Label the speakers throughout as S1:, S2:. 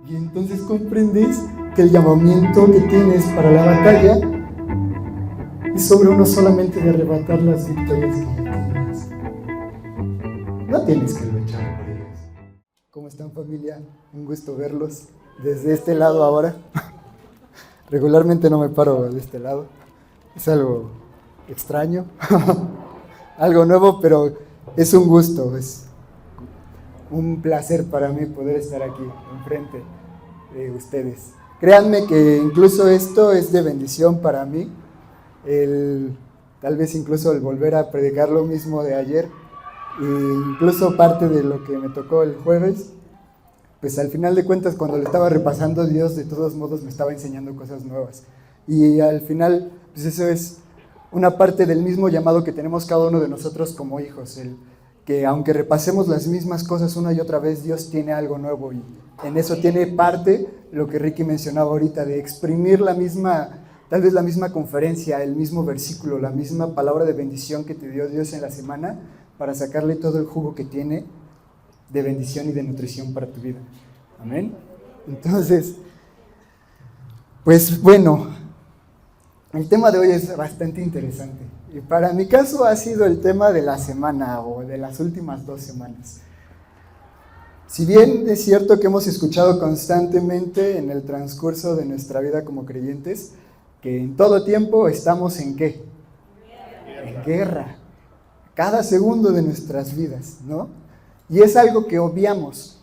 S1: Y entonces comprendes que el llamamiento que tienes para la batalla es sobre uno solamente de arrebatar las victorias que ya tienes. No tienes que luchar por ellas. ¿Cómo están, familia? Un gusto verlos desde este lado ahora. Regularmente no me paro de este lado. Es algo extraño, algo nuevo, pero es un gusto, es un placer para mí poder estar aquí enfrente de ustedes. Créanme que incluso esto es de bendición para mí, tal vez incluso el volver a predicar lo mismo de ayer, e incluso parte de lo que me tocó el jueves, pues al final de cuentas cuando lo estaba repasando, Dios de todos modos me estaba enseñando cosas nuevas. Y al final, pues eso es una parte del mismo llamado que tenemos cada uno de nosotros como hijos, que aunque repasemos las mismas cosas una y otra vez, Dios tiene algo nuevo, y en eso tiene parte lo que Ricky mencionaba ahorita, de exprimir tal vez la misma conferencia, el mismo versículo, la misma palabra de bendición que te dio Dios en la semana, para sacarle todo el jugo que tiene de bendición y de nutrición para tu vida. Amén. Entonces, pues bueno, el tema de hoy es bastante interesante. Y para mi caso ha sido el tema de la semana o de las últimas 2 semanas. Si bien es cierto que hemos escuchado constantemente en el transcurso de nuestra vida como creyentes, que en todo tiempo estamos ¿en qué? En guerra. Cada segundo de nuestras vidas, ¿no? Y es algo que obviamos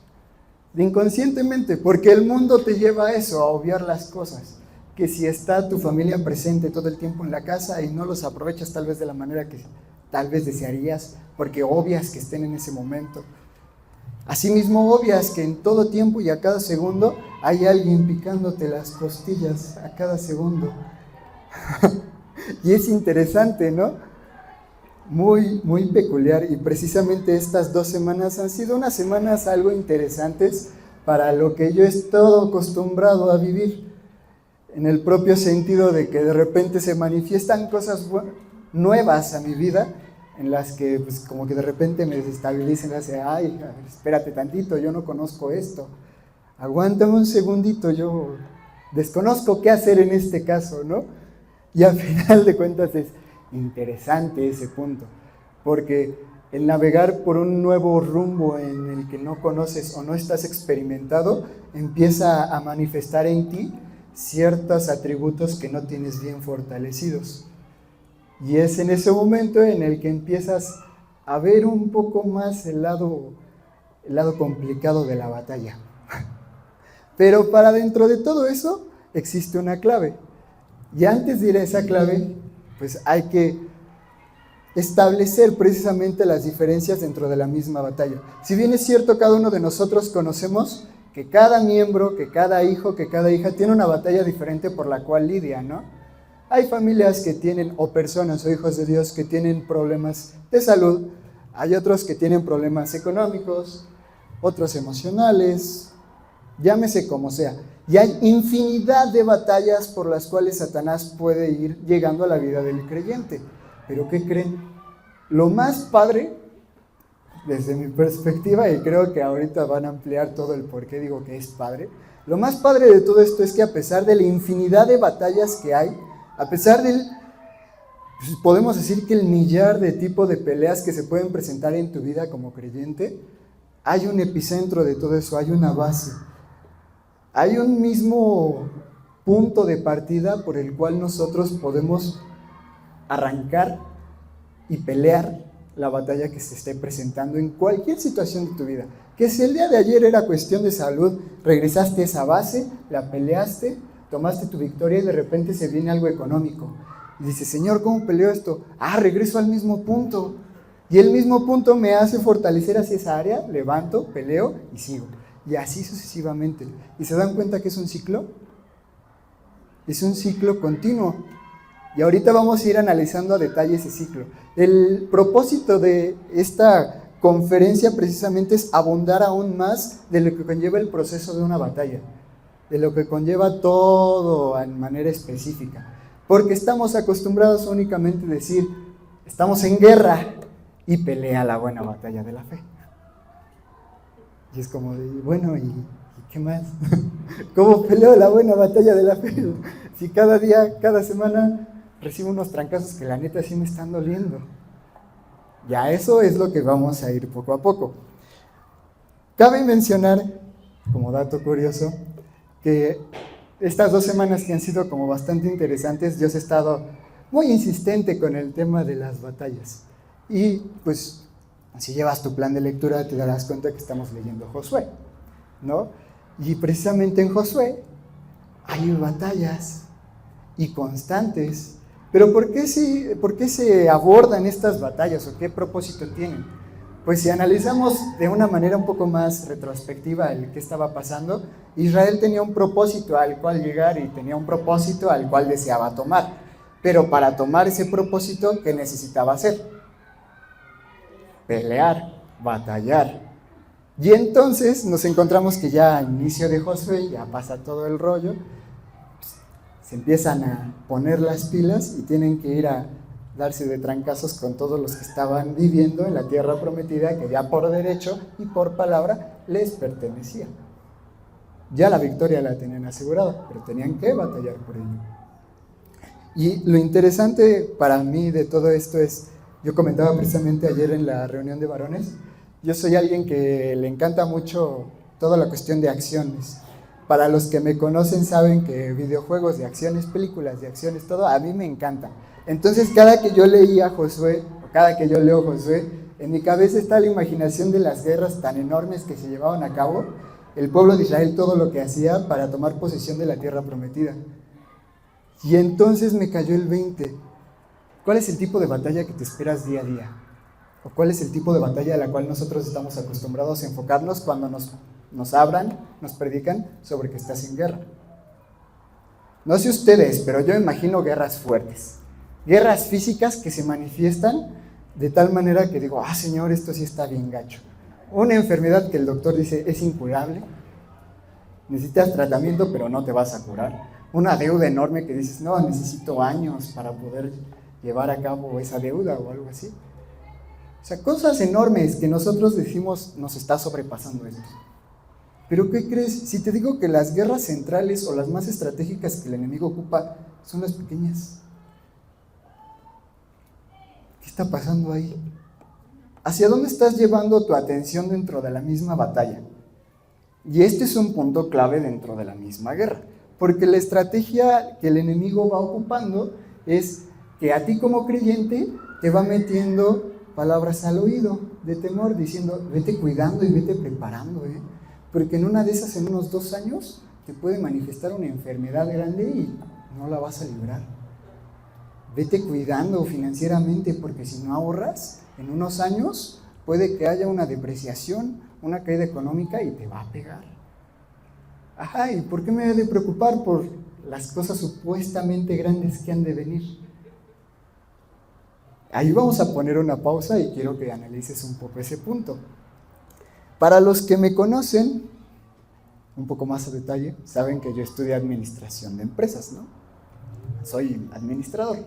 S1: inconscientemente, porque el mundo te lleva a eso, a obviar las cosas. Que si está tu familia presente todo el tiempo en la casa y no los aprovechas tal vez de la manera que tal vez desearías, porque obvias que estén en ese momento. Asimismo obvias que en todo tiempo y a cada segundo hay alguien picándote las costillas a cada segundo. Y es interesante, ¿no? Muy, muy peculiar, y precisamente estas 2 semanas han sido unas semanas algo interesantes para lo que yo he estado acostumbrado a vivir, en el propio sentido de que de repente se manifiestan cosas nuevas a mi vida, en las que pues como que de repente me desestabilizan, hace, ay, espérate tantito, yo no conozco esto, aguántame un segundito, yo desconozco qué hacer en este caso, ¿no? Y al final de cuentas es interesante ese punto, porque el navegar por un nuevo rumbo en el que no conoces o no estás experimentado, empieza a manifestar en ti ciertos atributos que no tienes bien fortalecidos. Y es en ese momento en el que empiezas a ver un poco más el lado complicado de la batalla. Pero para dentro de todo eso existe una clave. Y antes de ir a esa clave, pues hay que establecer precisamente las diferencias dentro de la misma batalla. Si bien es cierto, cada uno de nosotros conocemos que cada miembro, que cada hijo, que cada hija tiene una batalla diferente por la cual lidia, ¿no? Hay familias que tienen, o personas o hijos de Dios que tienen problemas de salud, hay otros que tienen problemas económicos, otros emocionales, llámese como sea. Y hay infinidad de batallas por las cuales Satanás puede ir llegando a la vida del creyente. Pero ¿qué creen? Lo más padre, desde mi perspectiva, y creo que ahorita van a ampliar todo el por qué digo que es padre, lo más padre de todo esto es que a pesar de la infinidad de batallas que hay, a pesar del, pues podemos decir que el millar de tipos de peleas que se pueden presentar en tu vida como creyente, hay un epicentro de todo eso, hay una base. Hay un mismo punto de partida por el cual nosotros podemos arrancar y pelear la batalla que se esté presentando en cualquier situación de tu vida. Que si el día de ayer era cuestión de salud, regresaste a esa base, la peleaste, tomaste tu victoria y de repente se viene algo económico. Y dices, Señor, ¿cómo peleo esto? Regreso al mismo punto. Y el mismo punto me hace fortalecer hacia esa área, levanto, peleo y sigo. Y así sucesivamente. ¿Y se dan cuenta que es un ciclo? Es un ciclo continuo. Y ahorita vamos a ir analizando a detalle ese ciclo. El propósito de esta conferencia precisamente es abundar aún más de lo que conlleva el proceso de una batalla, de lo que conlleva todo en manera específica. Porque estamos acostumbrados únicamente a decir, estamos en guerra y pelea la buena batalla de la fe. Y es como de, bueno, ¿y ¿Y qué más? ¿Cómo peleo la buena batalla de la fe? Si cada día, cada semana recibo unos trancazos que la neta sí me están doliendo. Ya eso es lo que vamos a ir poco a poco. Cabe mencionar, como dato curioso, que estas 2 semanas que han sido como bastante interesantes, yo he estado muy insistente con el tema de las batallas. Y pues, si llevas tu plan de lectura, te darás cuenta que estamos leyendo Josué, ¿no? Y precisamente en Josué hay batallas y constantes. Pero ¿por qué se abordan estas batallas o qué propósito tienen? Pues si analizamos de una manera un poco más retrospectiva el que estaba pasando, Israel tenía un propósito al cual llegar y tenía un propósito al cual deseaba tomar. Pero para tomar ese propósito, ¿qué necesitaba hacer? Pelear, batallar. Y entonces nos encontramos que ya al inicio de Josué ya pasa todo el rollo, se empiezan a poner las pilas y tienen que ir a darse de trancazos con todos los que estaban viviendo en la tierra prometida, que ya por derecho y por palabra les pertenecía. Ya la victoria la tenían asegurada, pero tenían que batallar por ello. Y lo interesante para mí de todo esto es, yo comentaba precisamente ayer en la reunión de varones, yo soy alguien que le encanta mucho toda la cuestión de acciones. Para los que me conocen saben que videojuegos de acciones, películas de acciones, todo, a mí me encanta. Entonces cada que yo leía Josué, o cada que yo leo Josué, en mi cabeza está la imaginación de las guerras tan enormes que se llevaban a cabo, el pueblo de Israel todo lo que hacía para tomar posesión de la tierra prometida. Y entonces me cayó el 20. ¿Cuál es el tipo de batalla que te esperas día a día? ¿O cuál es el tipo de batalla a la cual nosotros estamos acostumbrados a enfocarnos cuando nos hablan, nos predican sobre que estás en guerra? No sé ustedes, pero yo imagino guerras fuertes, guerras físicas que se manifiestan de tal manera que digo, Señor, esto sí está bien gacho. Una enfermedad que el doctor dice es incurable, necesitas tratamiento pero no te vas a curar. Una deuda enorme que dices, no, necesito años para poder llevar a cabo esa deuda o algo así. O sea, cosas enormes que nosotros decimos nos está sobrepasando esto. Pero ¿qué crees? Si te digo que las guerras centrales o las más estratégicas que el enemigo ocupa son las pequeñas. ¿Qué está pasando ahí? ¿Hacia dónde estás llevando tu atención dentro de la misma batalla? Y este es un punto clave dentro de la misma guerra, porque la estrategia que el enemigo va ocupando es que a ti como creyente te va metiendo palabras al oído de temor, diciendo, vete cuidando y vete preparando, porque en una de esas, en unos 2 años, te puede manifestar una enfermedad grande y no la vas a librar. Vete cuidando financieramente, porque si no ahorras, en unos años puede que haya una depreciación, una caída económica y te va a pegar. ¿Y por qué me he de preocupar por las cosas supuestamente grandes que han de venir? Ahí vamos a poner una pausa y quiero que analices un poco ese punto. Para los que me conocen un poco más a detalle, saben que yo estudié administración de empresas, ¿no? Soy administrador.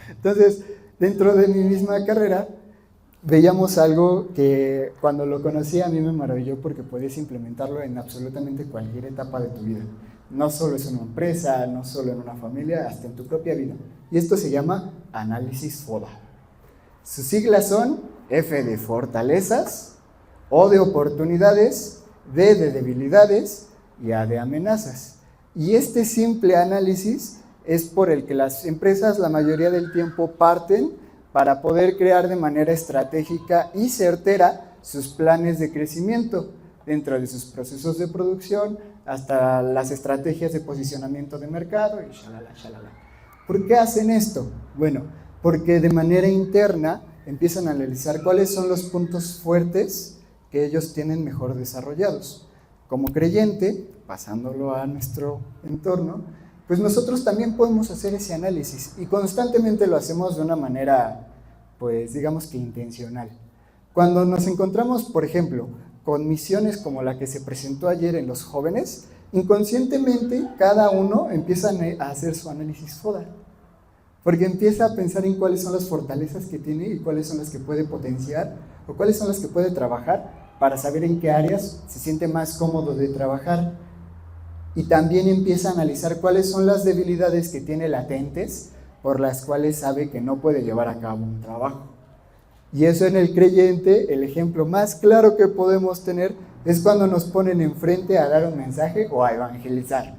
S1: Entonces, dentro de mi misma carrera, veíamos algo que cuando lo conocí a mí me maravilló porque podías implementarlo en absolutamente cualquier etapa de tu vida. No solo es en una empresa, no solo en una familia, hasta en tu propia vida. Y esto se llama análisis FODA. Sus siglas son F de fortalezas, O de oportunidades, D de debilidades y A de amenazas. Y este simple análisis es por el que las empresas la mayoría del tiempo parten para poder crear de manera estratégica y certera sus planes de crecimiento dentro de sus procesos de producción hasta las estrategias de posicionamiento de mercado y shalala, shalala. ¿Por qué hacen esto? Bueno, porque de manera interna empiezan a analizar cuáles son los puntos fuertes que ellos tienen mejor desarrollados. Como creyente, pasándolo a nuestro entorno, pues nosotros también podemos hacer ese análisis y constantemente lo hacemos de una manera, pues digamos que intencional. Cuando nos encontramos, por ejemplo, con misiones como la que se presentó ayer en los jóvenes, inconscientemente cada uno empieza a hacer su análisis FODA, porque empieza a pensar en cuáles son las fortalezas que tiene y cuáles son las que puede potenciar o cuáles son las que puede trabajar para saber en qué áreas se siente más cómodo de trabajar. Y también empieza a analizar cuáles son las debilidades que tiene latentes por las cuales sabe que no puede llevar a cabo un trabajo. Y eso en el creyente, el ejemplo más claro que podemos tener es cuando nos ponen enfrente a dar un mensaje o a evangelizar.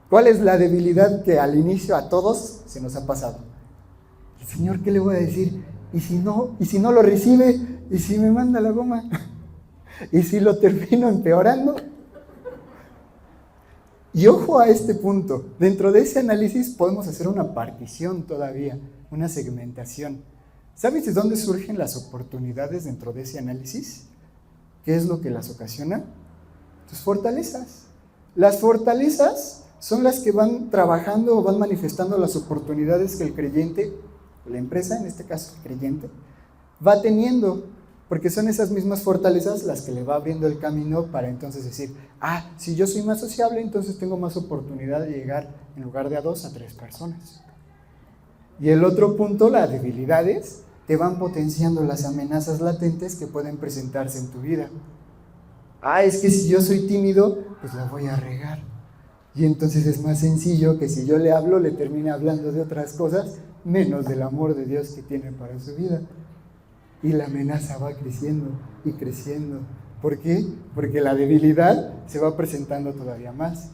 S1: ¿Cuál es la debilidad que al inicio a todos se nos ha pasado? El Señor, ¿qué le voy a decir? ¿Y si no lo recibe? ¿Y si me manda la goma? ¿Y si lo termino empeorando? Y ojo a este punto, dentro de ese análisis podemos hacer una partición todavía, una segmentación. ¿Sabes de dónde surgen las oportunidades dentro de ese análisis? ¿Qué es lo que las ocasiona? Tus fortalezas. Las fortalezas son las que van trabajando o van manifestando las oportunidades que el creyente, la empresa, en este caso el creyente, va teniendo, porque son esas mismas fortalezas las que le va abriendo el camino para entonces decir, si yo soy más sociable, entonces tengo más oportunidad de llegar en lugar de a 2 a 3 personas. Y el otro punto, las debilidades, te van potenciando las amenazas latentes que pueden presentarse en tu vida. Es que si yo soy tímido, pues la voy a regar. Y entonces es más sencillo que si yo le hablo, le termine hablando de otras cosas, menos del amor de Dios que tiene para su vida. Y la amenaza va creciendo y creciendo. ¿Por qué? Porque la debilidad se va presentando todavía más.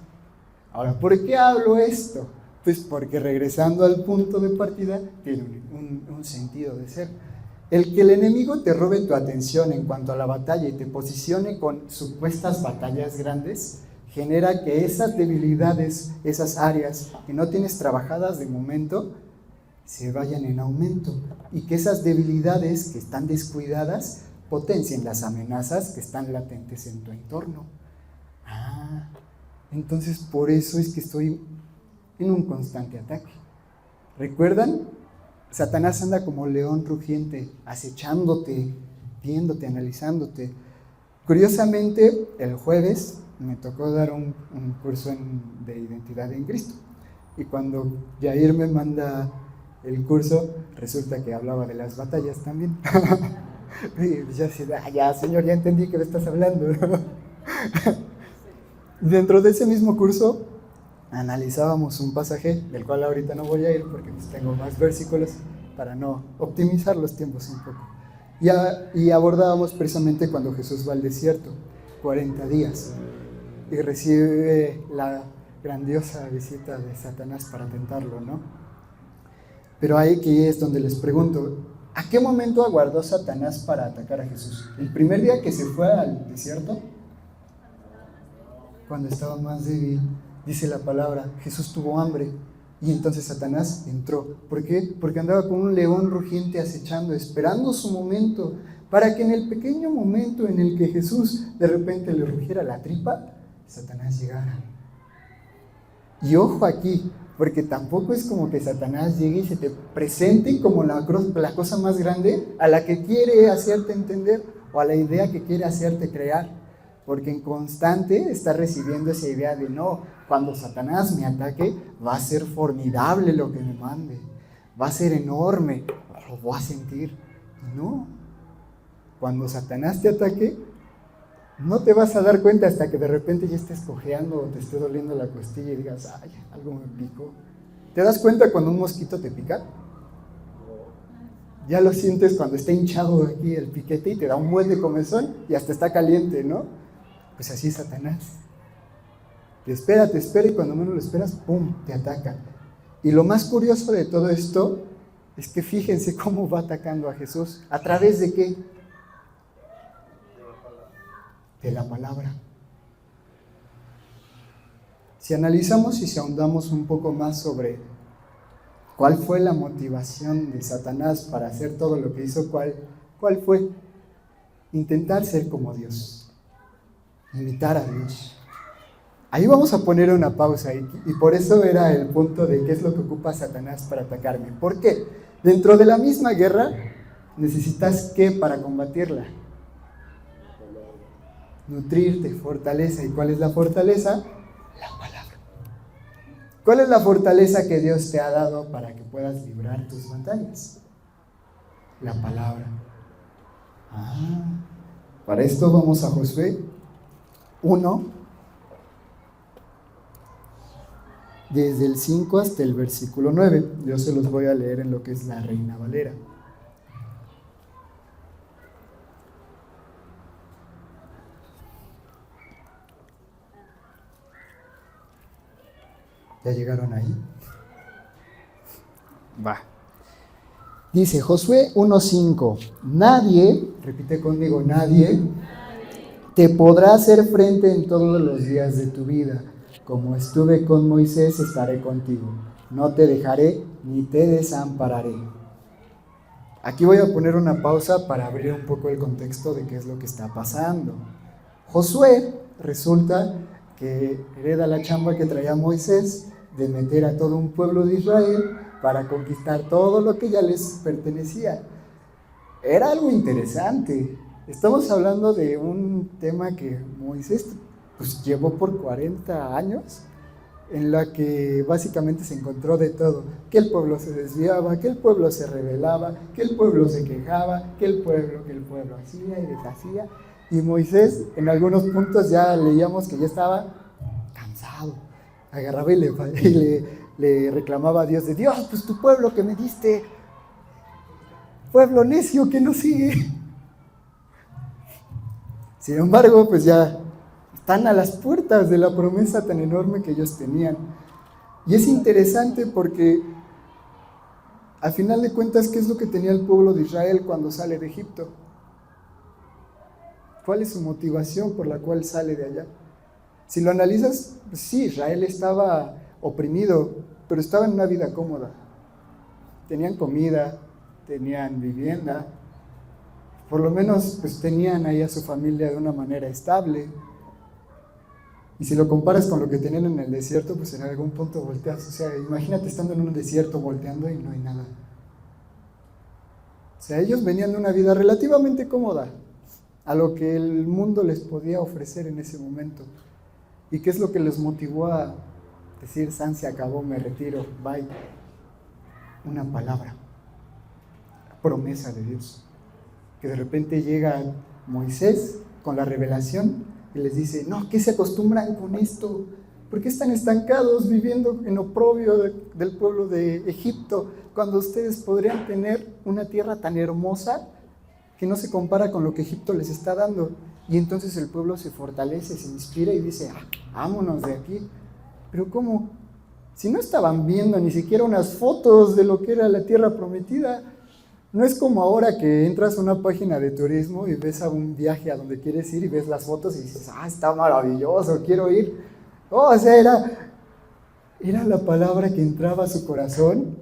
S1: Ahora, ¿por qué hablo esto? Pues porque regresando al punto de partida, tiene un sentido de ser. El que el enemigo te robe tu atención en cuanto a la batalla y te posicione con supuestas batallas grandes, genera que esas debilidades, esas áreas que no tienes trabajadas de momento, se vayan en aumento y que esas debilidades que están descuidadas potencien las amenazas que están latentes en tu entorno. Entonces por eso es que estoy en un constante ataque. ¿Recuerdan? Satanás anda como león rugiente, acechándote, viéndote, analizándote. Curiosamente, el jueves me tocó dar un curso de identidad en Cristo. Y cuando Jair me manda el curso, resulta que hablaba de las batallas también. Y yo así, ya señor, ya entendí que me estás hablando. Dentro de ese mismo curso, analizábamos un pasaje, del cual ahorita no voy a ir porque pues tengo más versículos para no optimizar los tiempos un poco. Y abordábamos precisamente cuando Jesús va al desierto, 40 días, y recibe la grandiosa visita de Satanás para tentarlo, ¿no? Pero ahí es donde les pregunto, ¿a qué momento aguardó Satanás para atacar a Jesús? ¿El primer día que se fue al desierto? Cuando estaba más débil, dice la palabra, Jesús tuvo hambre y entonces Satanás entró. ¿Por qué? Porque andaba con un león rugiente acechando, esperando su momento, para que en el pequeño momento en el que Jesús de repente le rugiera la tripa, Satanás llegara. Y ojo aquí, porque tampoco es como que Satanás llegue y se te presente como la cosa más grande a la que quiere hacerte entender o a la idea que quiere hacerte crear. Porque en constante está recibiendo esa idea de no, cuando Satanás me ataque va a ser formidable lo que me mande, va a ser enorme, lo voy a sentir. No, cuando Satanás te ataque, no te vas a dar cuenta hasta que de repente ya estés cojeando o te esté doliendo la costilla y digas, algo me picó. ¿Te das cuenta cuando un mosquito te pica? Ya lo sientes cuando está hinchado aquí el piquete y te da un buen de comezón y hasta está caliente, ¿no? Pues así es Satanás. Te espera y cuando menos lo esperas, ¡pum!, te ataca. Y lo más curioso de todo esto es que fíjense cómo va atacando a Jesús. ¿A través de qué? De la palabra. Si analizamos y si ahondamos un poco más sobre cuál fue la motivación de Satanás para hacer todo lo que hizo, ¿cuál fue? Intentar ser como Dios, imitar a Dios. Ahí vamos a poner una pausa y por eso era el punto de qué es lo que ocupa Satanás para atacarme. ¿Por qué? Dentro de la misma guerra necesitas ¿qué para combatirla? Nutrirte, fortaleza. ¿Y cuál es la fortaleza? La palabra. ¿Cuál es la fortaleza que Dios te ha dado para que puedas librar tus batallas? La palabra. Para esto vamos a Josué 1, desde el 5 hasta el versículo 9. Yo se los voy a leer en lo que es la Reina Valera. ¿Ya llegaron ahí? Va. Dice Josué 1:5, nadie, repite conmigo, nadie te podrá hacer frente en todos los días de tu vida. Como estuve con Moisés, estaré contigo. No te dejaré ni te desampararé. Aquí voy a poner una pausa para abrir un poco el contexto de qué es lo que está pasando. Josué resulta que hereda la chamba que traía Moisés de meter a todo un pueblo de Israel para conquistar todo lo que ya les pertenecía. Era algo interesante. Estamos hablando de un tema que Moisés pues llevó por 40 años, en la que básicamente se encontró de todo, que el pueblo se desviaba, que el pueblo se rebelaba, que el pueblo se quejaba, que el pueblo hacía y deshacía, y Moisés en algunos puntos ya leíamos que ya estaba cansado, agarraba y le reclamaba a Dios, de Dios, pues tu pueblo que me diste, pueblo necio que no sigue. Sin embargo, pues ya están a las puertas de la promesa tan enorme que ellos tenían. Y es interesante porque, al final de cuentas, ¿qué es lo que tenía el pueblo de Israel cuando sale de Egipto? ¿Cuál es su motivación por la cual sale de allá? Si lo analizas, pues sí, Israel estaba oprimido, pero estaba en una vida cómoda. Tenían comida, tenían vivienda, por lo menos pues tenían ahí a su familia de una manera estable. Y si lo comparas con lo que tenían en el desierto, pues en algún punto volteas. O sea, imagínate estando en un desierto volteando y no hay nada. O sea, ellos venían de una vida relativamente cómoda a lo que el mundo les podía ofrecer en ese momento. ¿Y qué es lo que les motivó a decir, San, se acabó, me retiro, bye? Una palabra, promesa de Dios. Que de repente llega Moisés con la revelación y les dice, no, ¿qué se acostumbran con esto? ¿Por qué están estancados viviendo en oprobio del pueblo de Egipto cuando ustedes podrían tener una tierra tan hermosa que no se compara con lo que Egipto les está dando? Y entonces el pueblo se fortalece, se inspira y dice, vámonos de aquí. ¿Pero cómo? Si no estaban viendo ni siquiera unas fotos de lo que era la tierra prometida. No es como ahora que entras a una página de turismo y ves a un viaje a donde quieres ir y ves las fotos y dices, está maravilloso, quiero ir. O sea, era la palabra que entraba a su corazón.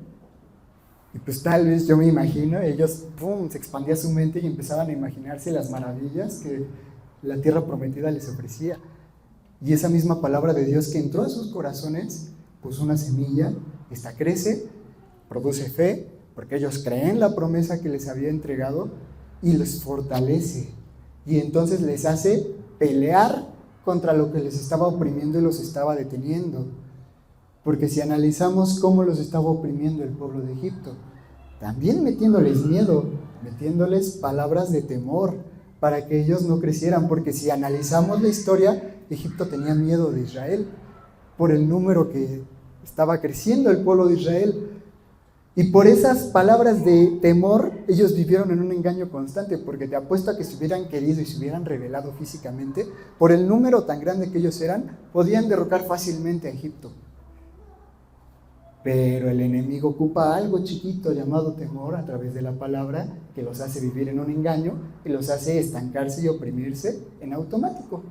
S1: Y pues tal vez yo me imagino, ellos, se expandía su mente y empezaban a imaginarse las maravillas que la tierra prometida les ofrecía. Y esa misma palabra de Dios que entró a sus corazones, puso una semilla, esta crece, produce fe, porque ellos creen la promesa que les había entregado y les fortalece. Y entonces les hace pelear contra lo que les estaba oprimiendo y los estaba deteniendo. Porque si analizamos cómo los estaba oprimiendo el pueblo de Egipto, también metiéndoles miedo, metiéndoles palabras de temor para que ellos no crecieran. Porque si analizamos la historia, Egipto tenía miedo de Israel por el número que estaba creciendo el pueblo de Israel. Y por esas palabras de temor, ellos vivieron en un engaño constante, porque te apuesto a que si hubieran querido y se hubieran revelado físicamente, por el número tan grande que ellos eran, podían derrocar fácilmente a Egipto. Pero el enemigo ocupa algo chiquito llamado temor a través de la palabra, que los hace vivir en un engaño y los hace estancarse y oprimirse en automático.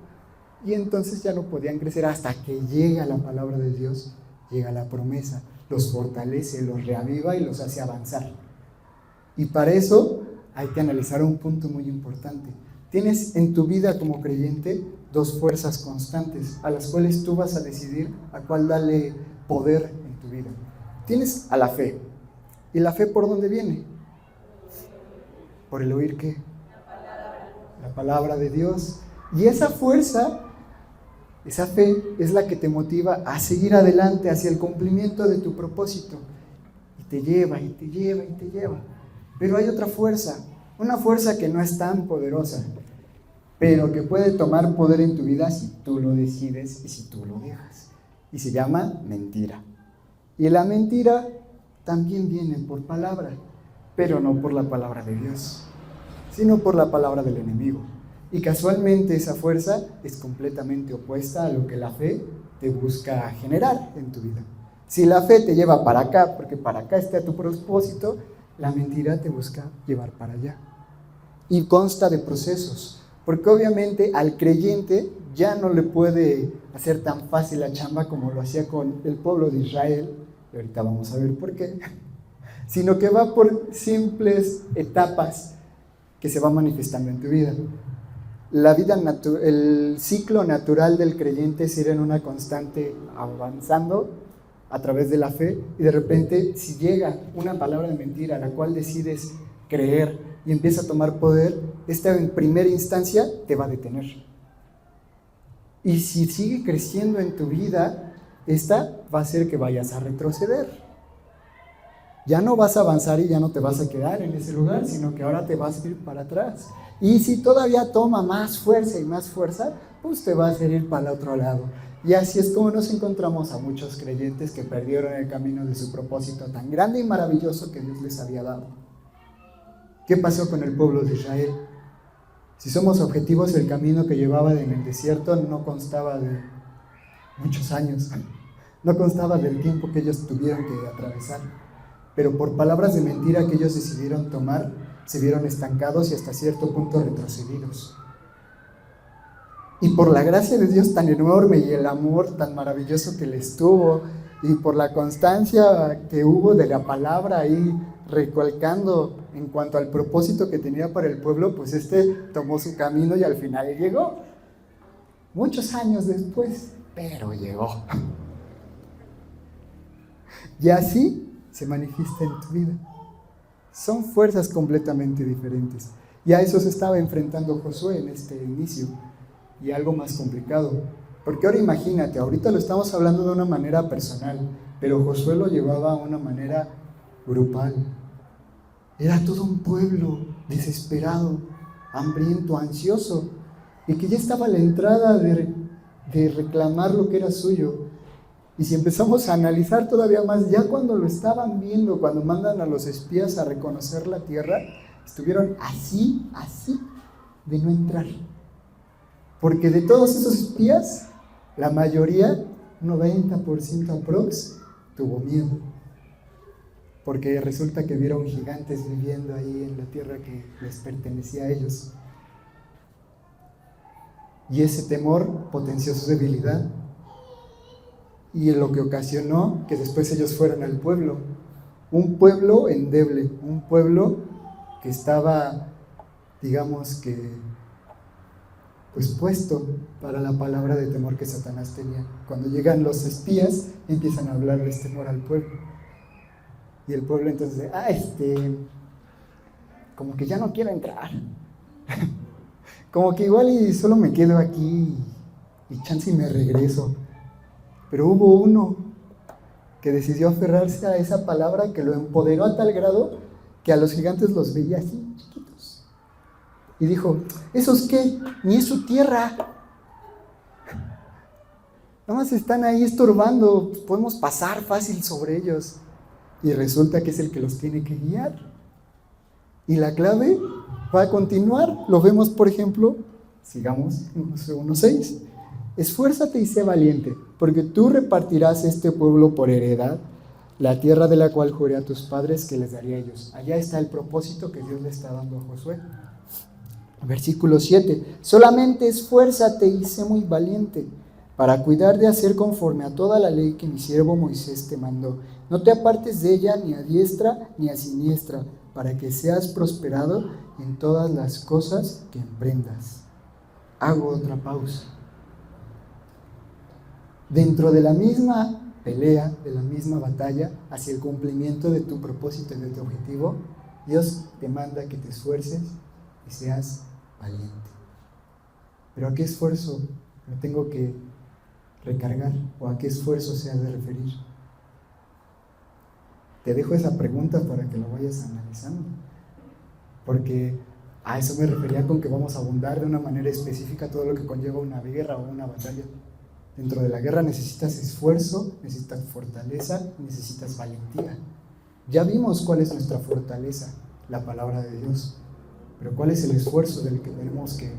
S1: Y entonces ya no podían crecer hasta que llega la palabra de Dios, llega la promesa. Los fortalece, los reaviva y los hace avanzar. Y para eso hay que analizar un punto muy importante. Tienes en tu vida como creyente dos fuerzas constantes a las cuales tú vas a decidir a cuál darle poder en tu vida. Tienes a la fe. ¿Y la fe por dónde viene? ¿Por el oír qué? La palabra de Dios. Y esa fuerza, esa fe es la que te motiva a seguir adelante hacia el cumplimiento de tu propósito. Y te lleva, y te lleva, y te lleva. Pero hay otra fuerza, una fuerza que no es tan poderosa. pero que puede tomar poder en tu vida si tú lo decides y si tú lo dejas. Y se llama mentira. Y la mentira también viene por palabra, pero no por la palabra de Dios, sino por la palabra del enemigo. Y casualmente esa fuerza es completamente opuesta a lo que la fe te busca generar en tu vida. Si la fe te lleva para acá, porque para acá está tu propósito, la mentira te busca llevar para allá. Y consta de procesos, porque obviamente al creyente ya no le puede hacer tan fácil la chamba como lo hacía con el pueblo de Israel, y ahorita vamos a ver por qué, sino que va por simples etapas que se van manifestando en tu vida. El ciclo natural del creyente es ir en una constante avanzando a través de la fe, y de repente si llega una palabra de mentira a la cual decides creer y empieza a tomar poder, esta en primera instancia te va a detener. Y si sigue creciendo en tu vida, esta va a hacer que vayas a retroceder. Ya no vas a avanzar y ya no te vas a quedar en ese lugar, sino que ahora te vas a ir para atrás. Y si todavía toma más fuerza y más fuerza, pues te vas a ir para el otro lado. Y así es como nos encontramos a muchos creyentes que perdieron el camino de su propósito tan grande y maravilloso que Dios les había dado. ¿Qué pasó con el pueblo de Israel? Si somos objetivos, el camino que llevaban en el desierto no constaba de muchos años, no constaba del tiempo que ellos tuvieron que atravesar, pero por palabras de mentira que ellos decidieron tomar, se vieron estancados y hasta cierto punto retrocedidos. Y por la gracia de Dios tan enorme y el amor tan maravilloso que les tuvo, y por la constancia que hubo de la palabra ahí recalcando en cuanto al propósito que tenía para el pueblo, pues tomó su camino y al final llegó. Muchos años después, pero llegó. Y así se manifiesta en tu vida. Son fuerzas completamente diferentes. Y a eso se estaba enfrentando Josué en este inicio. Y algo más complicado. Porque ahora imagínate, ahorita lo estamos hablando de una manera personal, pero Josué lo llevaba a una manera grupal. Era todo un pueblo desesperado, hambriento, ansioso, y que ya estaba a la entrada de reclamar lo que era suyo. Y si empezamos a analizar todavía más, ya cuando lo estaban viendo, cuando mandan a los espías a reconocer la tierra, estuvieron así de no entrar. Porque de todos esos espías, la mayoría, 90% aprox, tuvo miedo. Porque resulta que vieron gigantes viviendo ahí en la tierra que les pertenecía a ellos. Y ese temor potenció su debilidad. Y lo que ocasionó que después ellos fueran al pueblo. Un pueblo endeble, un pueblo que estaba, digamos que, pues puesto para la palabra de temor que Satanás tenía. Cuando llegan los espías, empiezan a hablarles temor al pueblo. Y el pueblo entonces, como que ya no quiero entrar. Como que igual y solo me quedo aquí y chance y me regreso. Pero hubo uno que decidió aferrarse a esa palabra, que lo empoderó a tal grado que a los gigantes los veía así, chiquitos. Y dijo, ¿esos qué? Ni es su tierra. Nada más están ahí estorbando, podemos pasar fácil sobre ellos. Y resulta que es el que los tiene que guiar. Y la clave va a continuar. Lo vemos, por ejemplo, sigamos en Josué 1:6. Esfuérzate y sé valiente, porque tú repartirás este pueblo por heredad, la tierra de la cual juré a tus padres que les daría a ellos. Allá está el propósito que Dios le está dando a Josué. Versículo 7. Solamente esfuérzate y sé muy valiente, para cuidar de hacer conforme a toda la ley que mi siervo Moisés te mandó. No te apartes de ella ni a diestra ni a siniestra, para que seas prosperado en todas las cosas que emprendas. Hago otra pausa. Dentro de la misma pelea, de la misma batalla, hacia el cumplimiento de tu propósito y de tu objetivo, Dios te manda que te esfuerces y seas valiente. ¿Pero a qué esfuerzo me tengo que recargar? ¿O a qué esfuerzo se ha de referir? Te dejo esa pregunta para que lo vayas analizando. Porque A eso me refería con que vamos a abundar de una manera específica todo lo que conlleva una guerra o una batalla. Dentro de la guerra necesitas esfuerzo, necesitas fortaleza, necesitas valentía. Ya vimos cuál es nuestra fortaleza, la palabra de Dios. Pero ¿cuál es el esfuerzo del que tenemos que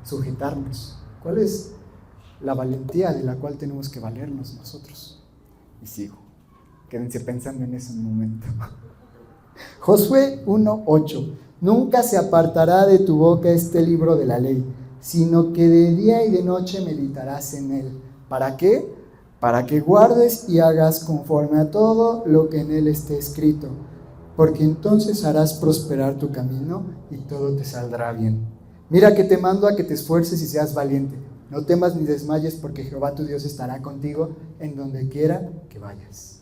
S1: sujetarnos? ¿Cuál es la valentía de la cual tenemos que valernos nosotros? Y sigo. Quédense pensando en eso un momento. Josué 1:8. Nunca se apartará de tu boca este libro de la ley, sino que de día y de noche meditarás en él. ¿Para qué? Para que guardes y hagas conforme a todo lo que en él esté escrito, porque entonces harás prosperar tu camino y todo te saldrá bien. Mira que te mando a que te esfuerces y seas valiente. No temas ni desmayes, porque Jehová tu Dios estará contigo en donde quiera que vayas.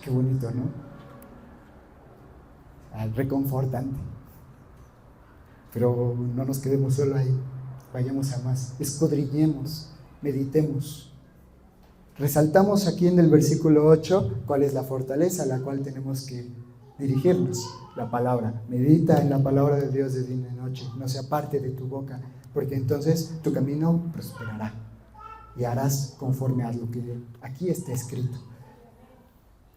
S1: Qué bonito, ¿no? Reconfortante. Pero no nos quedemos solo ahí, vayamos a más, escudriñemos, meditemos. Resaltamos aquí en el versículo 8 cuál es la fortaleza a la cual tenemos que dirigirnos, la palabra. Medita en la palabra de Dios de día y de noche, no se aparte de tu boca, porque entonces tu camino prosperará y harás conforme a lo que aquí está escrito.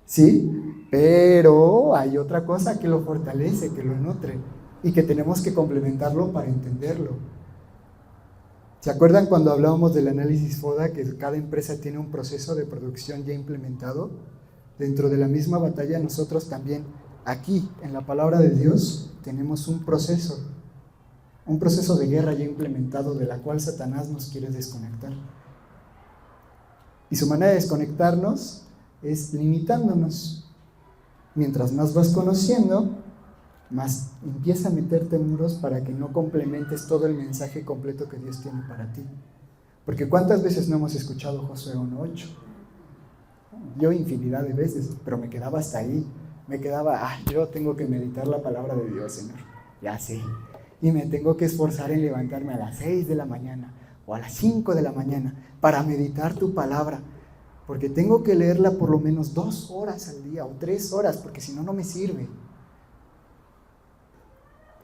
S1: Sí, pero hay otra cosa que lo fortalece, que lo nutre y que tenemos que complementarlo para entenderlo. ¿Se acuerdan cuando hablábamos del análisis FODA, que cada empresa tiene un proceso de producción ya implementado? Dentro de la misma batalla nosotros también, aquí en la palabra de Dios, tenemos un proceso de guerra ya implementado de la cual Satanás nos quiere desconectar. Y su manera de desconectarnos es limitándonos. Mientras más vas conociendo, más empieza a meterte muros para que no complementes todo el mensaje completo que Dios tiene para ti. Porque ¿cuántas veces no hemos escuchado Josué 1:8? Yo infinidad de veces, pero me quedaba hasta ahí. Me quedaba, yo tengo que meditar la palabra de Dios, Señor. Ya sé. Y me tengo que esforzar en levantarme a las 6 de la mañana o a las 5 de la mañana para meditar tu palabra. Porque tengo que leerla por lo menos 2 horas al día o 3 horas, porque si no, no me sirve.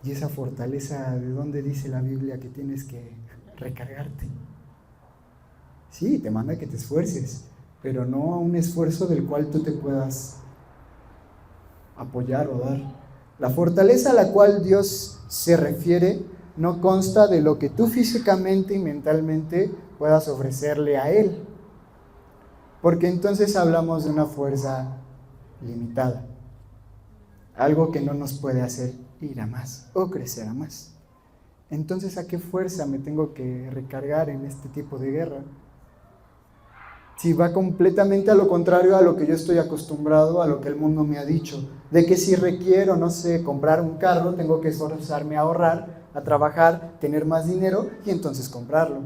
S1: Y esa fortaleza, ¿de dónde dice la Biblia que tienes que recargarte? Sí, te manda que te esfuerces, pero no un esfuerzo del cual tú te puedas apoyar o dar. La fortaleza a la cual Dios se refiere no consta de lo que tú físicamente y mentalmente puedas ofrecerle a Él, porque entonces hablamos de una fuerza limitada, algo que no nos puede hacer ir a más o crecer a más. Entonces, ¿a qué fuerza me tengo que recargar en este tipo de guerra? Si va completamente a lo contrario a lo que yo estoy acostumbrado, a lo que el mundo me ha dicho, de que si requiero, no sé, comprar un carro, tengo que esforzarme a ahorrar, a trabajar, tener más dinero y entonces comprarlo.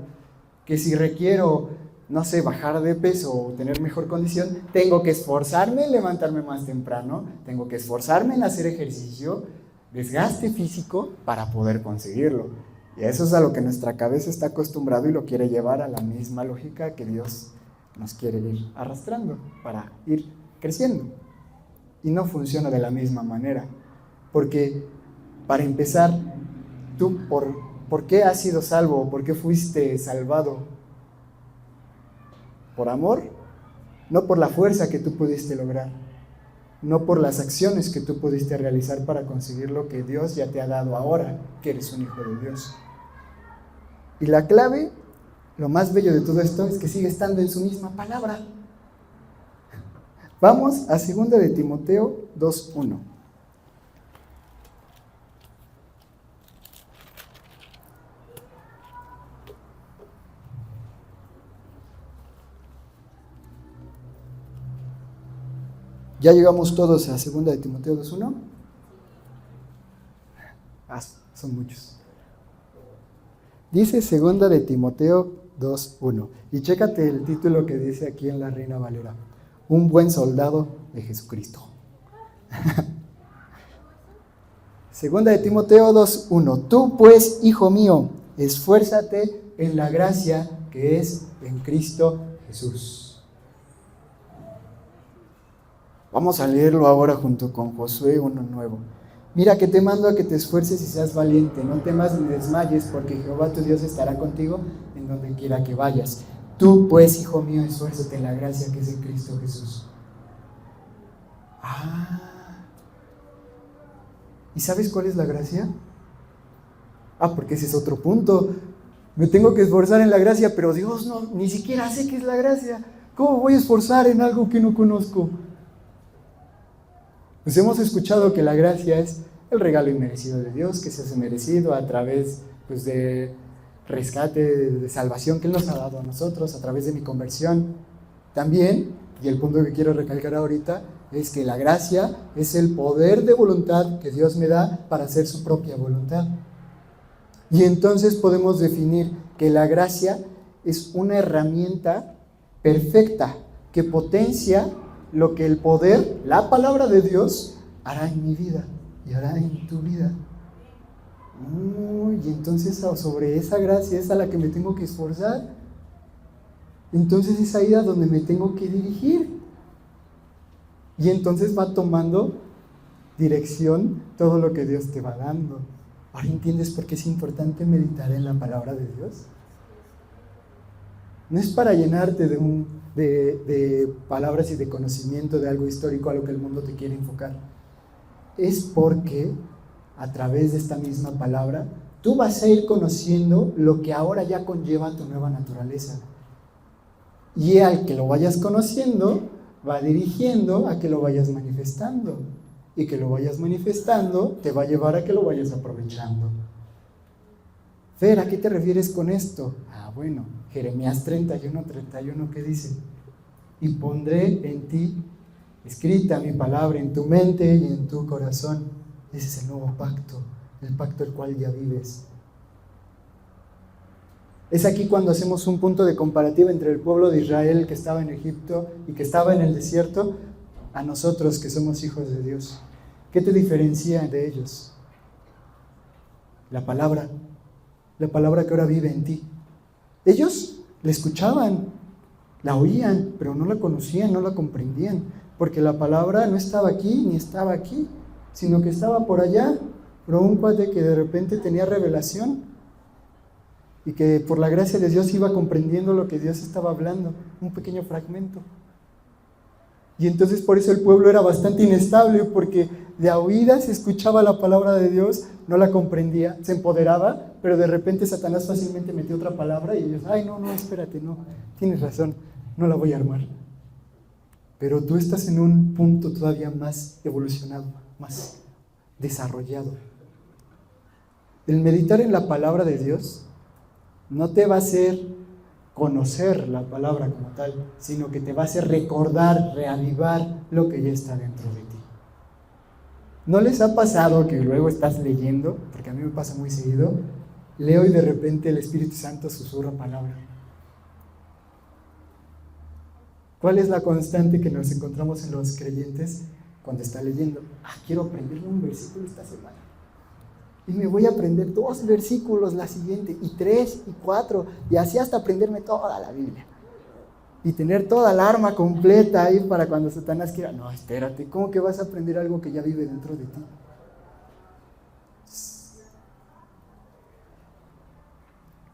S1: Que si requiero, no sé, bajar de peso o tener mejor condición, tengo que esforzarme en levantarme más temprano, tengo que esforzarme en hacer ejercicio, desgaste físico para poder conseguirlo. Y eso es a lo que nuestra cabeza está acostumbrado y lo quiere llevar a la misma lógica que Dios nos quiere ir arrastrando para ir creciendo. Y no funciona de la misma manera. Porque, para empezar, tú, ¿por qué has sido salvo? ¿Por qué fuiste salvado? ¿Por amor? No por la fuerza que tú pudiste lograr. No por las acciones que tú pudiste realizar para conseguir lo que Dios ya te ha dado ahora, que eres un hijo de Dios. Y la clave, lo más bello de todo esto, es que sigue estando en su misma palabra. Vamos a 2 de Timoteo 2:1. ¿Ya llegamos todos a 2 de Timoteo 2:1? Son muchos. Dice 2 de Timoteo 2:1. Y chécate el título que dice aquí en la Reina Valera: un buen soldado de Jesucristo. 2 de Timoteo 2:1. Tú pues, hijo mío, esfuérzate en la gracia que es en Cristo Jesús. Vamos a leerlo ahora junto con Josué 1:9. Mira que te mando a que te esfuerces y seas valiente, no temas ni desmayes, porque Jehová tu Dios estará contigo en donde quiera que vayas. Tú, pues, hijo mío, esfuérzate en la gracia que es en Cristo Jesús. ¿Y sabes cuál es la gracia? Porque ese es otro punto. Me tengo que esforzar en la gracia, pero Dios no, ni siquiera sé qué es la gracia. ¿Cómo voy a esforzar en algo que no conozco? Pues hemos escuchado que la gracia es el regalo inmerecido de Dios, que se hace merecido a través pues, de rescate, de salvación que Él nos ha dado a nosotros, a través de mi conversión. También, y el punto que quiero recalcar ahorita, es que la gracia es el poder de voluntad que Dios me da para hacer su propia voluntad. Y entonces podemos definir que la gracia es una herramienta perfecta que potencia lo que el poder, la palabra de Dios, hará en mi vida y hará en tu vida. Y entonces sobre esa gracia es a la que me tengo que esforzar. Entonces es ahí a donde me tengo que dirigir. Y entonces va tomando dirección todo lo que Dios te va dando. ¿Ahora entiendes por qué es importante meditar en la palabra de Dios? No es para llenarte de palabras y de conocimiento de algo histórico a lo que el mundo te quiere enfocar. Es porque a través de esta misma palabra tú vas a ir conociendo lo que ahora ya conlleva tu nueva naturaleza. Y al que lo vayas conociendo, va dirigiendo a que lo vayas manifestando. Y que lo vayas manifestando te va a llevar a que lo vayas aprovechando. Fer, ¿a qué te refieres con esto? Bueno, Jeremías 31, ¿qué dice? Y pondré en ti escrita mi palabra en tu mente y en tu corazón. Ese es el nuevo pacto, el pacto el cual ya vives. Es aquí cuando hacemos un punto de comparativa entre el pueblo de Israel que estaba en Egipto y que estaba en el desierto, a nosotros que somos hijos de Dios. ¿Qué te diferencia de ellos? La palabra que ahora vive en ti. Ellos la escuchaban, la oían, pero no la conocían, no la comprendían, porque la palabra no estaba aquí ni estaba aquí, sino que estaba por allá, pero un cuate que de repente tenía revelación y que por la gracia de Dios iba comprendiendo lo que Dios estaba hablando, un pequeño fragmento. Y entonces por eso el pueblo era bastante inestable, porque de a oídas escuchaba la palabra de Dios, no la comprendía, se empoderaba, pero de repente Satanás fácilmente metió otra palabra y ellos, no, espérate, no, tienes razón, no la voy a armar. Pero tú estás en un punto todavía más evolucionado, más desarrollado. El meditar en la palabra de Dios no te va a hacer conocer la palabra como tal, sino que te va a hacer recordar, reavivar lo que ya está dentro de ti. ¿No les ha pasado que luego estás leyendo? Porque a mí me pasa muy seguido, leo y de repente el Espíritu Santo susurra palabra. ¿Cuál es la constante que nos encontramos en los creyentes cuando está leyendo? Quiero aprenderme un versículo esta semana. Y me voy a aprender 2 versículos la siguiente, y 3, y 4, y así hasta aprenderme toda la Biblia. Y tener toda la arma completa ahí para cuando Satanás quiera. No, espérate, ¿cómo que vas a aprender algo que ya vive dentro de ti?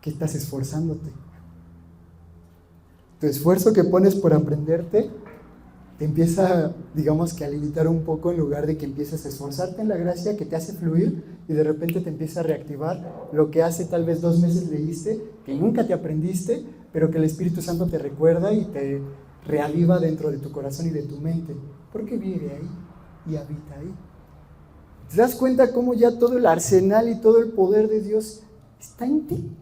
S1: ¿Qué estás esforzándote? Tu esfuerzo que pones por aprenderte te empieza, digamos que a limitar un poco, en lugar de que empieces a esforzarte en la gracia que te hace fluir y de repente te empieza a reactivar lo que hace tal vez 2 meses leíste, que nunca te aprendiste, pero que el Espíritu Santo te recuerda y te reaviva dentro de tu corazón y de tu mente, porque vive ahí y habita ahí. ¿Te das cuenta cómo ya todo el arsenal y todo el poder de Dios está en ti?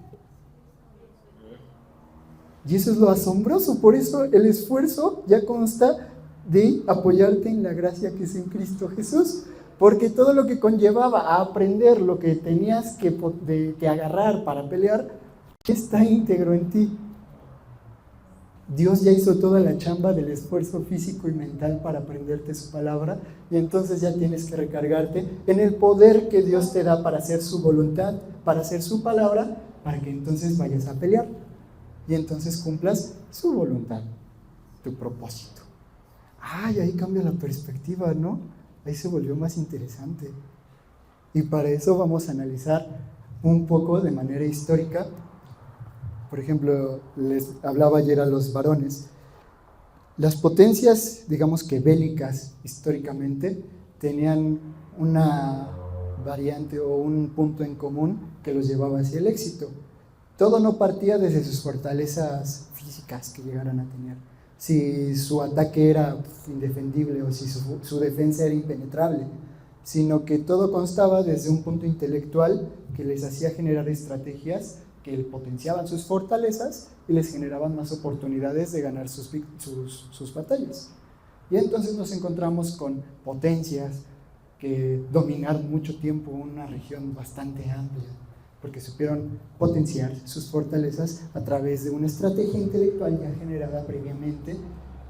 S1: Y eso es lo asombroso, por eso el esfuerzo ya consta de apoyarte en la gracia que es en Cristo Jesús, porque todo lo que conllevaba a aprender lo que tenías que agarrar para pelear, está íntegro en ti. Dios ya hizo toda la chamba del esfuerzo físico y mental para aprenderte su palabra, y entonces ya tienes que recargarte en el poder que Dios te da para hacer su voluntad, para hacer su palabra, para que entonces vayas a pelear y entonces cumplas su voluntad, tu propósito. Y ahí cambia la perspectiva, ¿no? Ahí se volvió más interesante. Y para eso vamos a analizar un poco de manera histórica. Por ejemplo, les hablaba ayer a los varones. Las potencias, digamos que bélicas históricamente, tenían una variante o un punto en común que los llevaba hacia el éxito. Todo no partía desde sus fortalezas físicas que llegaran a tener. Si su ataque era indefendible o si su defensa era impenetrable, sino que todo constaba desde un punto intelectual que les hacía generar estrategias que potenciaban sus fortalezas y les generaban más oportunidades de ganar sus batallas. Y entonces nos encontramos con potencias que dominaron mucho tiempo una región bastante amplia, porque supieron potenciar sus fortalezas a través de una estrategia intelectual ya generada previamente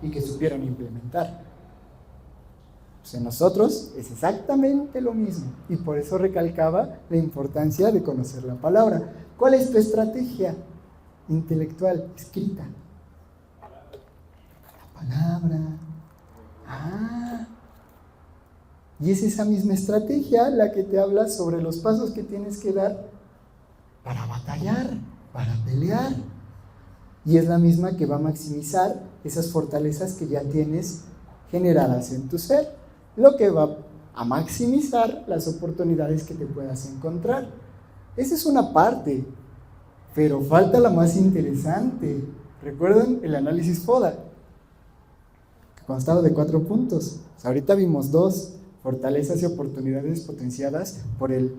S1: y que supieron implementar. Pues en nosotros es exactamente lo mismo, y por eso recalcaba la importancia de conocer la palabra. ¿Cuál es tu estrategia intelectual escrita? La palabra. Y es esa misma estrategia la que te habla sobre los pasos que tienes que dar para batallar, para pelear. Y es la misma que va a maximizar esas fortalezas que ya tienes generadas en tu ser, lo que va a maximizar las oportunidades que te puedas encontrar. Esa es una parte, pero falta la más interesante. ¿Recuerdan el análisis FODA? Que constaba de 4 puntos. Ahorita vimos 2, fortalezas y oportunidades potenciadas por el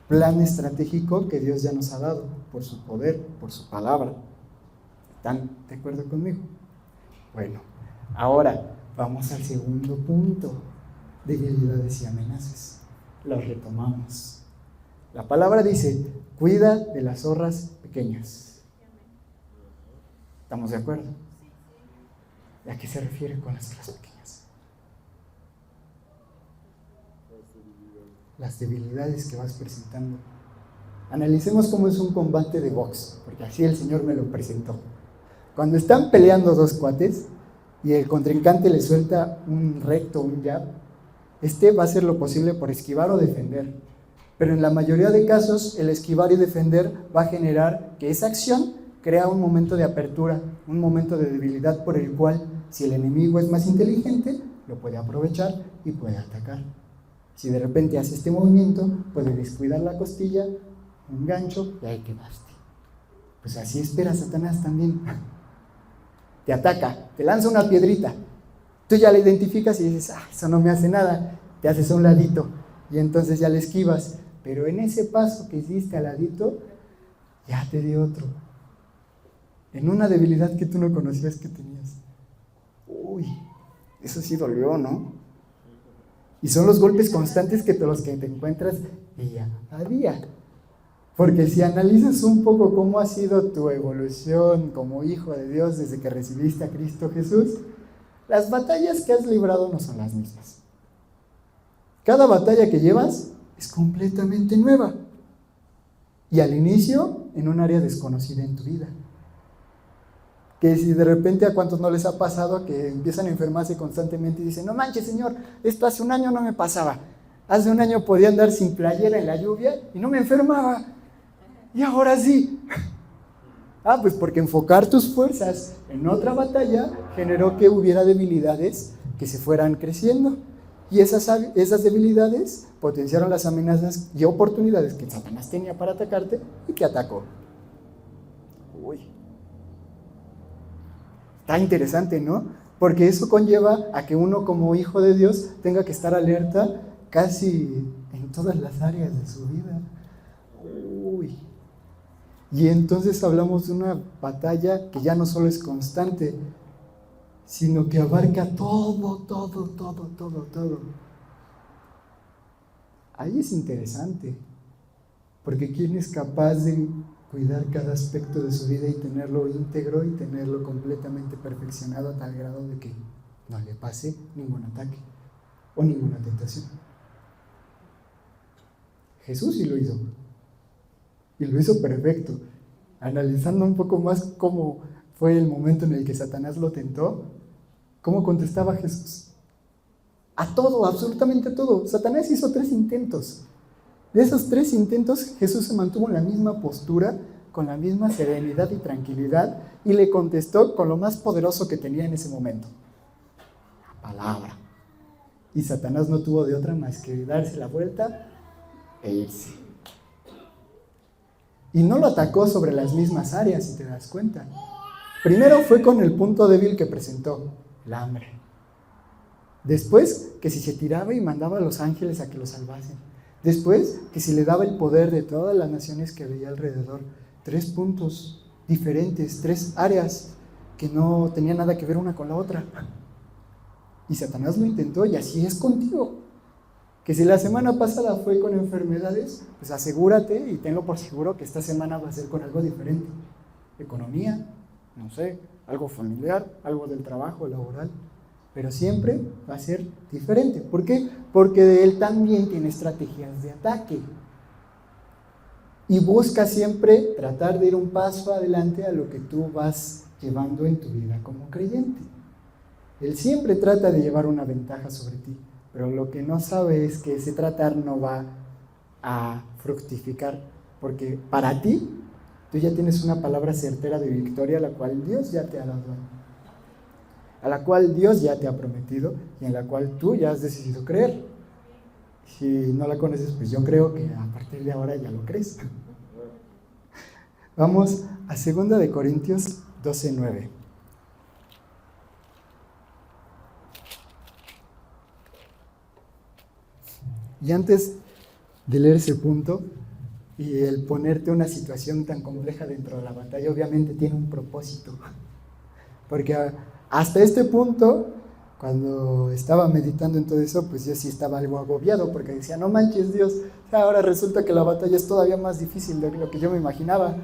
S1: plan estratégico que Dios ya nos ha dado, por su poder, por su palabra. ¿Están de acuerdo conmigo? Bueno, ahora vamos al segundo punto, debilidades y amenazas. Los retomamos. La palabra dice, cuida de las zorras pequeñas. ¿Estamos de acuerdo? ¿A qué se refiere con las zorras pequeñas? Las debilidades que vas presentando. Analicemos cómo es un combate de box, porque así el Señor me lo presentó. Cuando están peleando 2 cuates y el contrincante le suelta un recto, un jab, va a hacer lo posible por esquivar o defender. Pero en la mayoría de casos, el esquivar y defender va a generar que esa acción crea un momento de apertura, un momento de debilidad por el cual, si el enemigo es más inteligente, lo puede aprovechar y puede atacar. Si de repente hace este movimiento, puede descuidar la costilla, un gancho y ahí quedaste. Pues así espera Satanás también. Te ataca, te lanza una piedrita, tú ya la identificas y dices, eso no me hace nada, te haces a un ladito y entonces ya le esquivas, pero en ese paso que hiciste al ladito, ya te dio otro, en una debilidad que tú no conocías que tenías. Uy, eso sí dolió, ¿no? Y son los golpes constantes que te encuentras día a día. Porque si analizas un poco cómo ha sido tu evolución como hijo de Dios desde que recibiste a Cristo Jesús, las batallas que has librado no son las mismas. Cada batalla que llevas es completamente nueva. Y al inicio, en un área desconocida en tu vida. Que si de repente a cuántos no les ha pasado que empiezan a enfermarse constantemente y dicen, no manches Señor, esto hace un año no me pasaba. Hace un año podía andar sin playera en la lluvia y no me enfermaba. Y ahora sí. Pues porque enfocar tus fuerzas en otra batalla generó que hubiera debilidades que se fueran creciendo. Y esas debilidades potenciaron las amenazas y oportunidades que Satanás tenía para atacarte y que atacó. Uy. Está interesante, ¿no? Porque eso conlleva a que uno como hijo de Dios tenga que estar alerta casi en todas las áreas de su vida. Uy. Y entonces hablamos de una batalla que ya no solo es constante, sino que abarca todo. Ahí es interesante, porque ¿quién es capaz de cuidar cada aspecto de su vida y tenerlo íntegro y tenerlo completamente perfeccionado a tal grado de que no le pase ningún ataque o ninguna tentación? Jesús sí lo hizo. Y lo hizo perfecto. Analizando un poco más cómo fue el momento en el que Satanás lo tentó, ¿cómo contestaba Jesús? A todo, absolutamente a todo. Satanás hizo 3 intentos. De esos 3 intentos, Jesús se mantuvo en la misma postura, con la misma serenidad y tranquilidad, y le contestó con lo más poderoso que tenía en ese momento: palabra. Y Satanás no tuvo de otra más que darse la vuelta e irse. Y no lo atacó sobre las mismas áreas, si te das cuenta. Primero fue con el punto débil que presentó, el hambre. Después, que si se tiraba y mandaba a los ángeles a que lo salvasen. Después, que si le daba el poder de todas las naciones que veía alrededor. 3 puntos diferentes, 3 áreas que no tenían nada que ver una con la otra. Y Satanás lo intentó, y así es contigo. Que si la semana pasada fue con enfermedades, pues asegúrate y tenlo por seguro que esta semana va a ser con algo diferente. Economía, no sé, algo familiar, algo del trabajo, laboral. Pero siempre va a ser diferente. ¿Por qué? Porque él también tiene estrategias de ataque. Y busca siempre tratar de ir un paso adelante a lo que tú vas llevando en tu vida como creyente. Él siempre trata de llevar una ventaja sobre ti, pero lo que no sabe es que ese tratar no va a fructificar, porque para ti, tú ya tienes una palabra certera de victoria, la cual Dios ya te ha dado, a la cual Dios ya te ha prometido y en la cual tú ya has decidido creer. Si no la conoces, pues yo creo que a partir de ahora ya lo crees. Vamos a 2 Corintios 12:9. Y antes de leer ese punto y el ponerte una situación tan compleja dentro de la batalla, obviamente tiene un propósito. Porque hasta este punto, cuando estaba meditando en todo eso, pues yo sí estaba algo agobiado, porque decía, no manches Dios, ahora resulta que la batalla es todavía más difícil de lo que yo me imaginaba.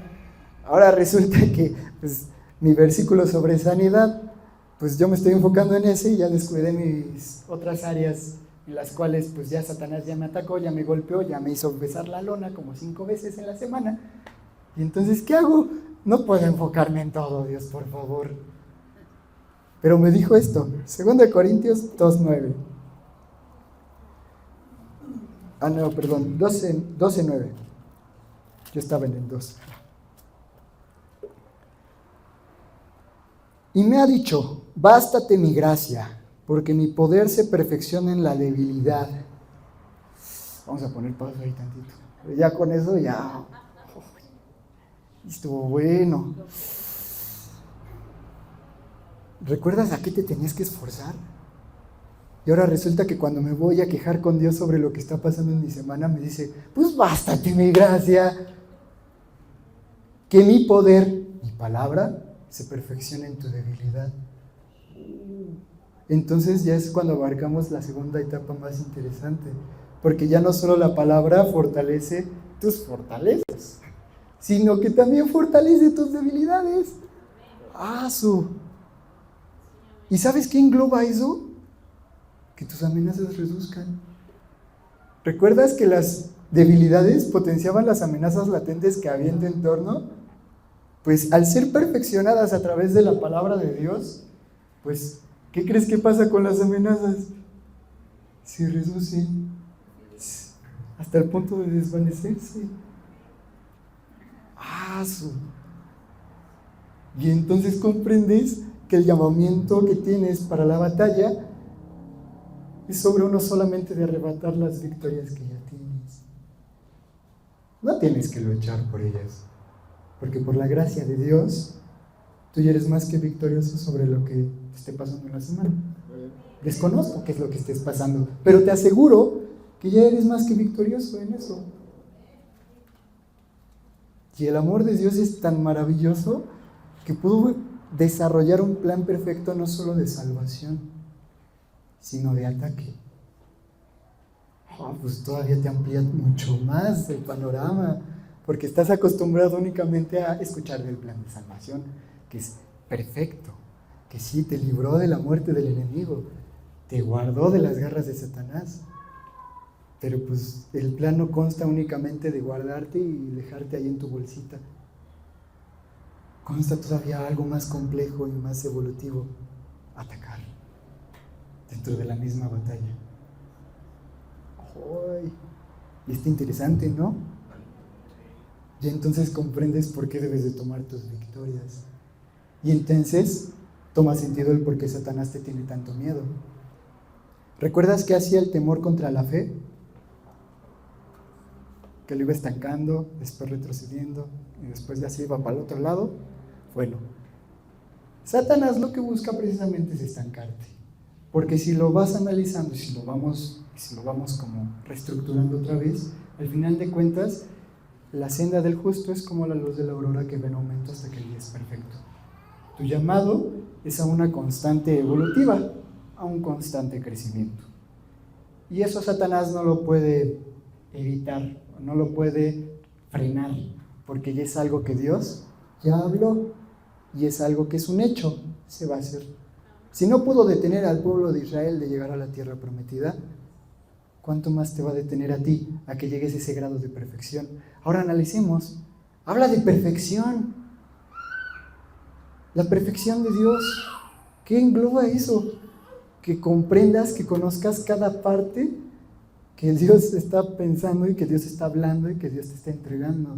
S1: Ahora resulta que pues, mi versículo sobre sanidad, pues yo me estoy enfocando en ese y ya descuidé mis otras áreas en las cuales pues ya Satanás ya me atacó, ya me golpeó, ya me hizo besar la lona como 5 veces en la semana. Y entonces, ¿qué hago? No puedo enfocarme en todo, Dios, por favor. Pero me dijo esto, 2 Corintios 2:9. No, perdón, 12:9. Yo estaba en el 2. Y me ha dicho, bástate mi gracia, porque mi poder se perfecciona en la debilidad. Vamos a poner pausa ahí tantito. Ya con eso ya estuvo bueno. ¿Recuerdas a qué te tenías que esforzar? Y ahora resulta que cuando me voy a quejar con Dios sobre lo que está pasando en mi semana, me dice, pues bástate mi gracia, que mi poder, mi palabra, se perfecciona en tu debilidad. Entonces ya es cuando abarcamos la segunda etapa más interesante, porque ya no solo la palabra fortalece tus fortalezas, sino que también fortalece tus debilidades. ¿Y sabes qué engloba eso? Que tus amenazas reduzcan. ¿Recuerdas que las debilidades potenciaban las amenazas latentes que había en tu entorno? Pues al ser perfeccionadas a través de la palabra de Dios, pues, ¿qué crees que pasa con las amenazas? Se reducen hasta el punto de desvanecerse. Y entonces comprendes que el llamamiento que tienes para la batalla es sobre uno solamente de arrebatar las victorias que ya tienes. No tienes que luchar por ellas, porque por la gracia de Dios, tú ya eres más que victorioso sobre lo que te esté pasando en la semana. Desconozco qué es lo que estés pasando, pero te aseguro que ya eres más que victorioso en eso. Y el amor de Dios es tan maravilloso que pudo desarrollar un plan perfecto no solo de salvación, sino de ataque. Pues todavía te amplía mucho más el panorama, porque estás acostumbrado únicamente a escuchar del plan de salvación, que es perfecto, que sí, te libró de la muerte del enemigo, te guardó de las garras de Satanás. Pero pues el plan no consta únicamente de guardarte y dejarte ahí en tu bolsita. Consta todavía algo más complejo y más evolutivo: atacar dentro de la misma batalla. ¡Ay! Y está interesante, ¿no? Y entonces comprendes por qué debes de tomar tus victorias. Y entonces toma sentido el por qué Satanás te tiene tanto miedo. ¿Recuerdas qué hacía el temor contra la fe? Que lo iba estancando, después retrocediendo, y después ya se iba para el otro lado. Bueno, Satanás lo que busca precisamente es estancarte. Porque si lo vas analizando, si lo vamos como reestructurando otra vez, al final de cuentas, la senda del justo es como la luz de la aurora que va en aumento hasta que el día es perfecto. Tu llamado es a una constante evolutiva, a un constante crecimiento. Y eso Satanás no lo puede evitar, no lo puede frenar, porque ya es algo que Dios ya habló y es algo que es un hecho, se va a hacer. Si no pudo detener al pueblo de Israel de llegar a la tierra prometida, ¿cuánto más te va a detener a ti a que llegues a ese grado de perfección? Ahora analicemos. Habla de perfección. La perfección de Dios. ¿Qué engloba eso? Que comprendas, que conozcas cada parte que Dios está pensando y que Dios está hablando y que Dios te está entregando.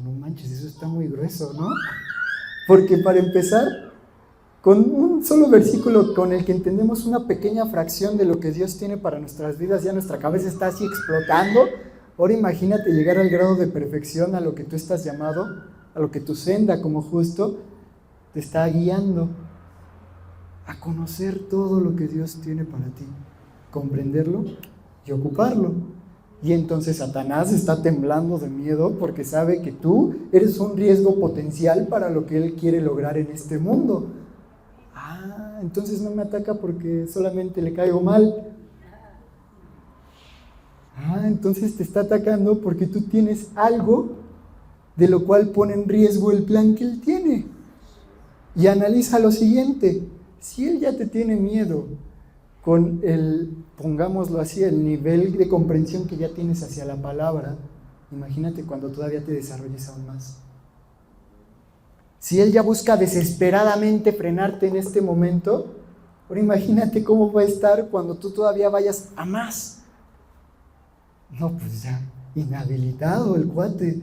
S1: No manches, eso está muy grueso, ¿no? Porque para empezar, con un solo versículo con el que entendemos una pequeña fracción de lo que Dios tiene para nuestras vidas, ya nuestra cabeza está así explotando. Ahora imagínate llegar al grado de perfección a lo que tú estás llamado, a lo que tu senda como justo te está guiando, a conocer todo lo que Dios tiene para ti, comprenderlo y ocuparlo. Y entonces Satanás está temblando de miedo porque sabe que tú eres un riesgo potencial para lo que él quiere lograr en este mundo. Entonces no me ataca porque solamente le caigo mal. Entonces te está atacando porque tú tienes algo de lo cual pone en riesgo el plan que él tiene. Y analiza lo siguiente: si él ya te tiene miedo con pongámoslo así, el nivel de comprensión que ya tienes hacia la palabra, imagínate cuando todavía te desarrolles aún más. Si él ya busca desesperadamente frenarte en este momento, ahora imagínate cómo va a estar cuando tú todavía vayas a más. No, pues ya, inhabilitado el cuate.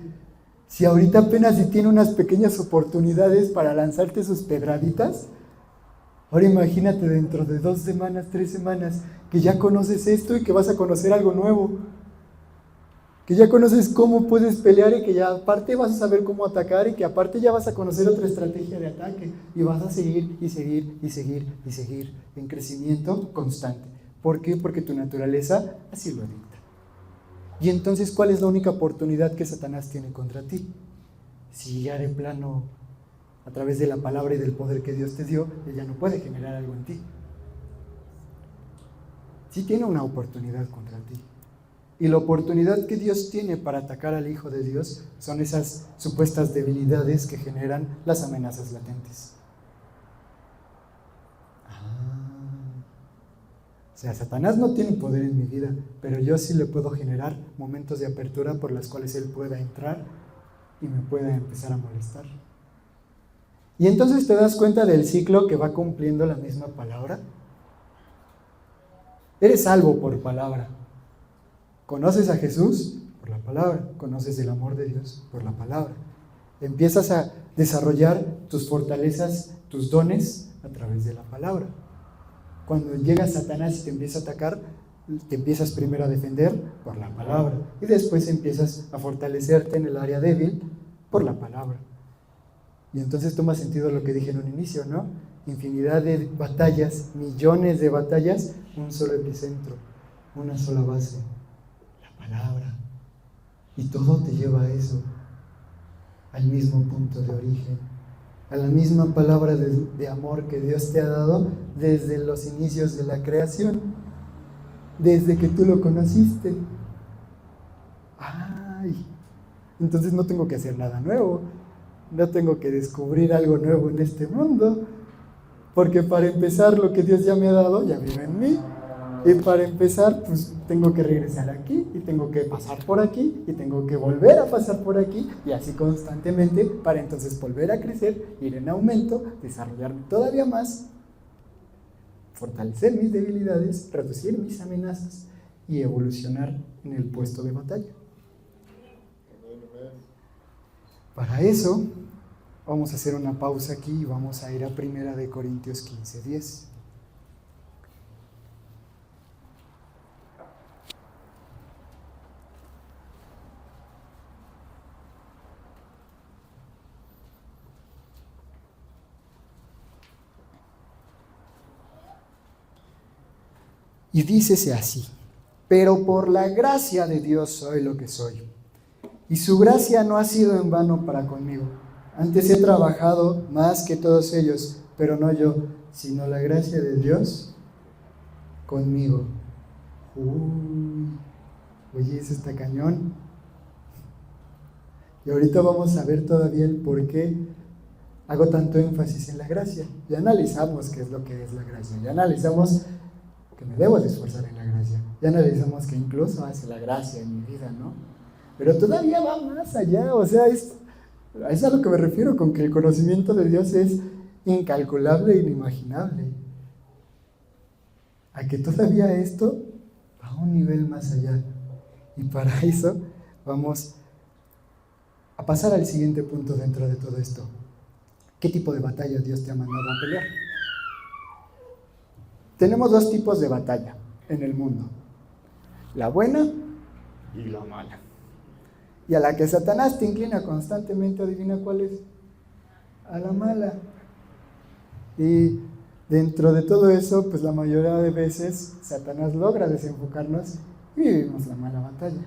S1: Si ahorita apenas si tiene unas pequeñas oportunidades para lanzarte sus pedraditas, ahora imagínate dentro de 2 semanas, 3 semanas, que ya conoces esto y que vas a conocer algo nuevo. Que ya conoces cómo puedes pelear y que ya aparte vas a saber cómo atacar y que aparte ya vas a conocer otra estrategia de ataque y vas a seguir y seguir y seguir y seguir en crecimiento constante. ¿Por qué? Porque tu naturaleza así lo dicta. Y entonces, ¿cuál es la única oportunidad que Satanás tiene contra ti? Si ya de plano, a través de la palabra y del poder que Dios te dio, él ya no puede generar algo en ti. Sí tiene una oportunidad contra ti. Y la oportunidad que Dios tiene para atacar al Hijo de Dios son esas supuestas debilidades que generan las amenazas latentes. O sea, Satanás no tiene poder en mi vida, pero yo sí le puedo generar momentos de apertura por las cuales él pueda entrar y me pueda empezar a molestar. Y entonces te das cuenta del ciclo que va cumpliendo la misma palabra. Eres salvo por palabra. Conoces a Jesús por la palabra, conoces el amor de Dios por la palabra. Empiezas a desarrollar tus fortalezas, tus dones a través de la palabra. Cuando llega Satanás y te empieza a atacar, te empiezas primero a defender por la palabra y después empiezas a fortalecerte en el área débil por la palabra. Y entonces toma sentido lo que dije en un inicio, ¿no? Infinidad de batallas, millones de batallas, un solo epicentro, una sola base. Palabra. Y todo te lleva a eso, al mismo punto de origen, a la misma palabra de amor que Dios te ha dado desde los inicios de la creación, desde que tú lo conociste. Entonces no tengo que hacer nada nuevo, no tengo que descubrir algo nuevo en este mundo, porque para empezar lo que Dios ya me ha dado ya vive en mí. Y para empezar, pues tengo que regresar aquí y tengo que pasar por aquí y tengo que volver a pasar por aquí y así constantemente para entonces volver a crecer, ir en aumento, desarrollarme todavía más, fortalecer mis debilidades, reducir mis amenazas y evolucionar en el puesto de batalla. Para eso, vamos a hacer una pausa aquí y vamos a ir a 1 Corintios 15:10. Y dícese así: pero por la gracia de Dios soy lo que soy. Y su gracia no ha sido en vano para conmigo. Antes he trabajado más que todos ellos, pero no yo, sino la gracia de Dios conmigo. Oye, eso está cañón. Y ahorita vamos a ver todavía el por qué hago tanto énfasis en la gracia. Ya analizamos qué es lo que es la gracia. Ya analizamos que me debo de esforzar en la gracia. Ya analizamos que incluso hace la gracia en mi vida, ¿no? Pero todavía va más allá, o sea, es a lo que me refiero con que el conocimiento de Dios es incalculable e inimaginable. A que todavía esto va a un nivel más allá. Y para eso vamos a pasar al siguiente punto dentro de todo esto. ¿Qué tipo de batalla Dios te ha mandado a pelear? Tenemos dos tipos de batalla en el mundo: la buena y la mala. Y a la que Satanás te inclina constantemente, adivina cuál es: a la mala. Y dentro de todo eso, pues la mayoría de veces Satanás logra desenfocarnos y vivimos la mala batalla.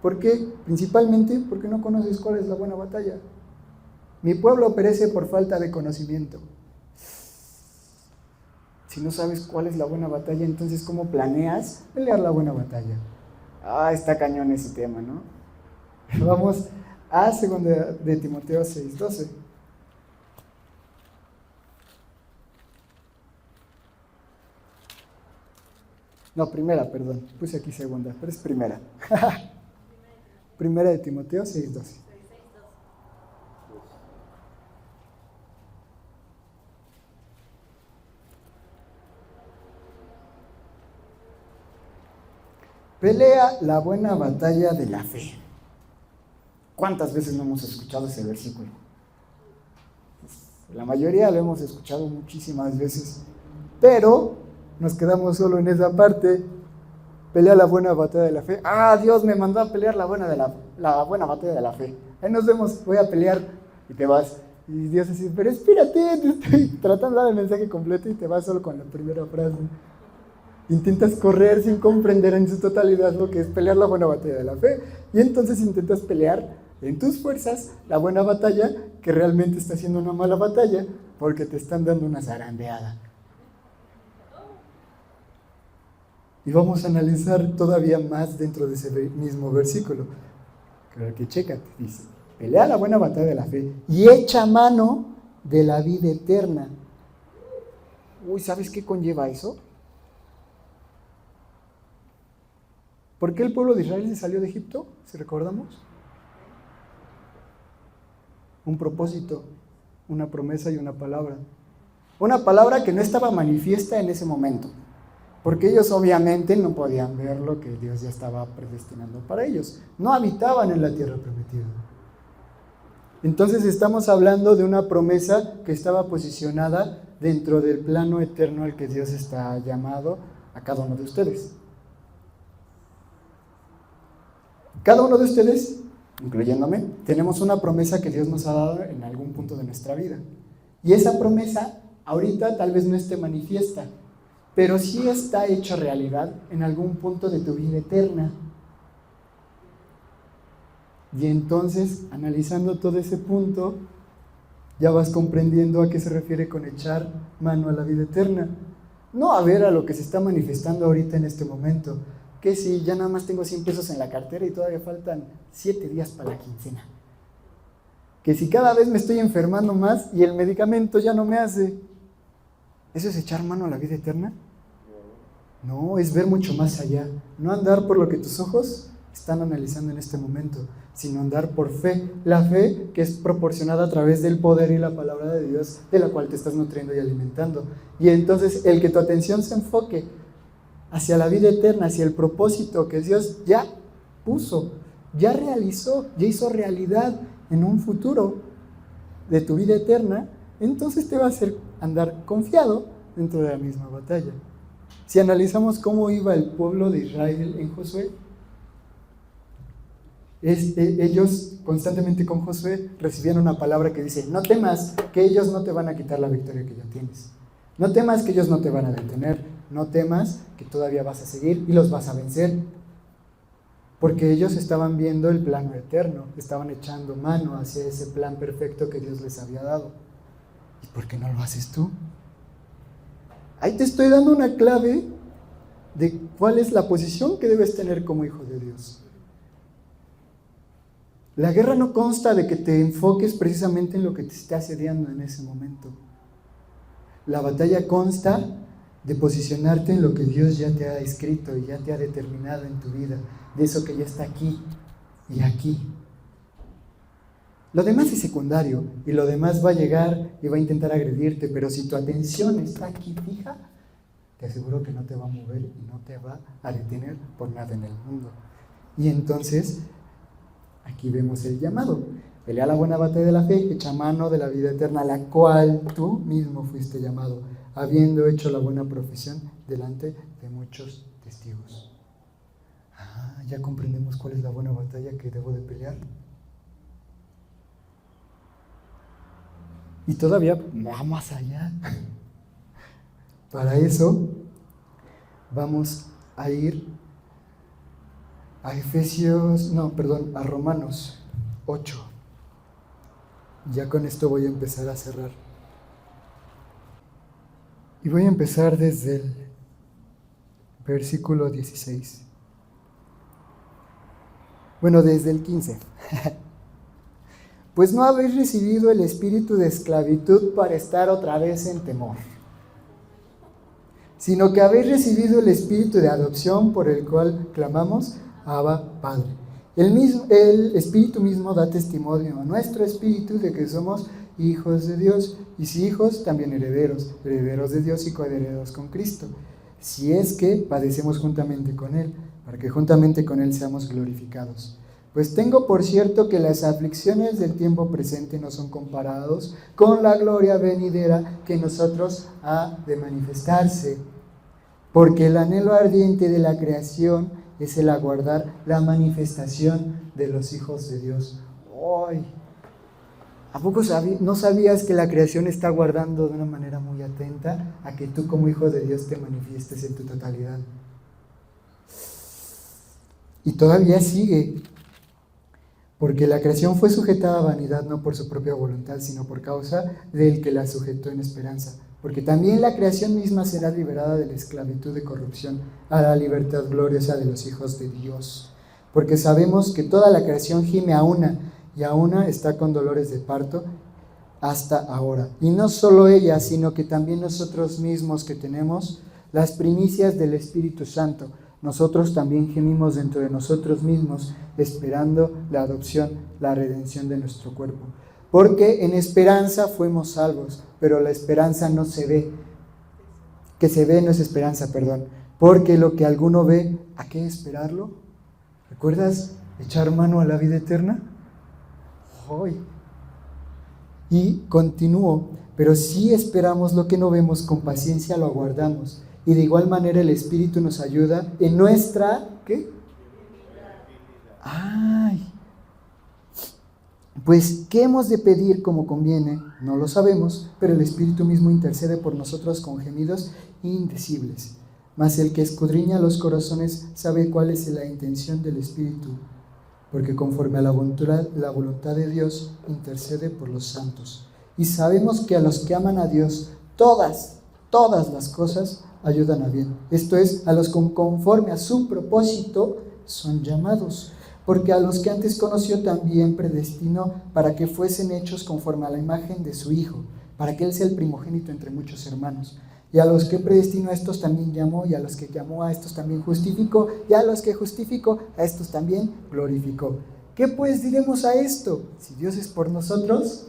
S1: ¿Por qué? Principalmente porque no conoces cuál es la buena batalla. Mi pueblo perece por falta de conocimiento. Si no sabes cuál es la buena batalla, entonces ¿cómo planeas pelear la buena batalla? Está cañón ese tema, ¿no? Vamos a 2 de Timoteo 6:12. No, primera, perdón. Puse aquí segunda, pero es primera. 1 de Timoteo 6:12. Pelea la buena batalla de la fe. ¿Cuántas veces no hemos escuchado ese versículo? La mayoría lo hemos escuchado muchísimas veces, pero nos quedamos solo en esa parte. Pelea la buena batalla de la fe. Dios me mandó a pelear la buena batalla de la fe. Ahí nos vemos, voy a pelear, y te vas. Y Dios dice: pero espérate, te estoy tratando de dar el mensaje completo y te vas solo con la primera frase. Intentas correr sin comprender en su totalidad lo que es pelear la buena batalla de la fe. Y entonces intentas pelear en tus fuerzas la buena batalla, que realmente está siendo una mala batalla porque te están dando una zarandeada. Y vamos a analizar todavía más dentro de ese mismo versículo. Creo que chécate, dice: pelea la buena batalla de la fe y echa mano de la vida eterna. ¿Sabes qué conlleva eso? ¿Por qué el pueblo de Israel se salió de Egipto? ¿Si recordamos? Un propósito, una promesa y una palabra. Una palabra que no estaba manifiesta en ese momento, porque ellos obviamente no podían ver lo que Dios ya estaba predestinando para ellos. No habitaban en la tierra prometida. Entonces estamos hablando de una promesa que estaba posicionada dentro del plano eterno al que Dios está llamado a cada uno de ustedes. Cada uno de ustedes, incluyéndome, tenemos una promesa que Dios nos ha dado en algún punto de nuestra vida. Y esa promesa ahorita tal vez no esté manifiesta, pero sí está hecha realidad en algún punto de tu vida eterna. Y entonces, analizando todo ese punto, ya vas comprendiendo a qué se refiere con echar mano a la vida eterna. No a ver a lo que se está manifestando ahorita en este momento, que si ya nada más tengo 100 pesos en la cartera y todavía faltan 7 días para la quincena. Que si cada vez me estoy enfermando más y el medicamento ya no me hace. ¿Eso es echar mano a la vida eterna? No, es ver mucho más allá. No andar por lo que tus ojos están analizando en este momento, sino andar por fe. La fe que es proporcionada a través del poder y la palabra de Dios, de la cual te estás nutriendo y alimentando. Y entonces el que tu atención se enfoque hacia la vida eterna, hacia el propósito que Dios ya puso, ya realizó, ya hizo realidad en un futuro de tu vida eterna, entonces te va a hacer andar confiado dentro de la misma batalla. Si analizamos cómo iba el pueblo de Israel en Josué, ellos constantemente con Josué recibían una palabra que dice: no temas, que ellos no te van a quitar la victoria que ya tienes. No temas, que ellos no te van a detener. No temas, que todavía vas a seguir y los vas a vencer. Porque ellos estaban viendo el plano eterno, estaban echando mano hacia ese plan perfecto que Dios les había dado. ¿Y por qué no lo haces tú? Ahí te estoy dando una clave de cuál es la posición que debes tener como hijo de Dios. La guerra no consta de que te enfoques precisamente en lo que te esté asediando en ese momento. La batalla consta de posicionarte en lo que Dios ya te ha escrito y ya te ha determinado en tu vida, de eso que ya está aquí y aquí. Lo demás es secundario y lo demás va a llegar y va a intentar agredirte, pero si tu atención está aquí fija, te aseguro que no te va a mover y no te va a detener por nada en el mundo. Y entonces, aquí vemos el llamado: pelea la buena batalla de la fe, echa mano de la vida eterna, a la cual tú mismo fuiste llamado, habiendo hecho la buena profesión delante de muchos testigos. Ya comprendemos cuál es la buena batalla que debo de pelear. Y todavía va más allá. Para eso vamos a ir a a Romanos 8. Ya con esto voy a empezar a cerrar. Y voy a empezar desde el versículo 16. Bueno, desde el 15. Pues no habéis recibido el espíritu de esclavitud para estar otra vez en temor, sino que habéis recibido el espíritu de adopción por el cual clamamos: Abba, Padre. El espíritu mismo da testimonio a nuestro espíritu de que somos hijos de Dios, y si hijos, también herederos, herederos de Dios y coherederos con Cristo, si es que padecemos juntamente con Él, para que juntamente con Él seamos glorificados. Pues tengo por cierto que las aflicciones del tiempo presente no son comparados con la gloria venidera que en nosotros ha de manifestarse. Porque el anhelo ardiente de la creación es el aguardar la manifestación de los hijos de Dios. ¡Ay! ¿A poco no sabías que la creación está aguardando de una manera muy atenta a que tú como hijo de Dios te manifiestes en tu totalidad? Y todavía sigue. Porque la creación fue sujetada a vanidad no por su propia voluntad, sino por causa del que la sujetó en esperanza. Porque también la creación misma será liberada de la esclavitud de corrupción a la libertad gloriosa de los hijos de Dios. Porque sabemos que toda la creación gime a una, y a una está con dolores de parto hasta ahora. Y no solo ella, sino que también nosotros mismos que tenemos las primicias del Espíritu Santo. Nosotros también gemimos dentro de nosotros mismos, esperando la adopción, la redención de nuestro cuerpo. Porque en esperanza fuimos salvos, pero la esperanza no se ve. Que se ve no es esperanza, perdón. Porque lo que alguno ve, ¿a qué esperarlo? ¿Recuerdas echar mano a la vida eterna? Hoy. Y continúo, pero si esperamos lo que no vemos, con paciencia lo aguardamos. Y de igual manera el Espíritu nos ayuda en nuestra, ¿qué? ¡Ay! Pues, ¿qué hemos de pedir como conviene? No lo sabemos, pero el Espíritu mismo intercede por nosotros con gemidos indecibles. Mas el que escudriña los corazones sabe cuál es la intención del Espíritu, porque conforme a la voluntad de Dios intercede por los santos. Y sabemos que a los que aman a Dios, todas las cosas ayudan a bien. Esto es, a los que conforme a su propósito son llamados. Porque a los que antes conoció también predestinó para que fuesen hechos conforme a la imagen de su Hijo, para que Él sea el primogénito entre muchos hermanos. Y a los que predestinó a estos también llamó, y a los que llamó a estos también justificó, y a los que justificó a estos también glorificó. ¿Qué pues diremos a esto? Si Dios es por nosotros,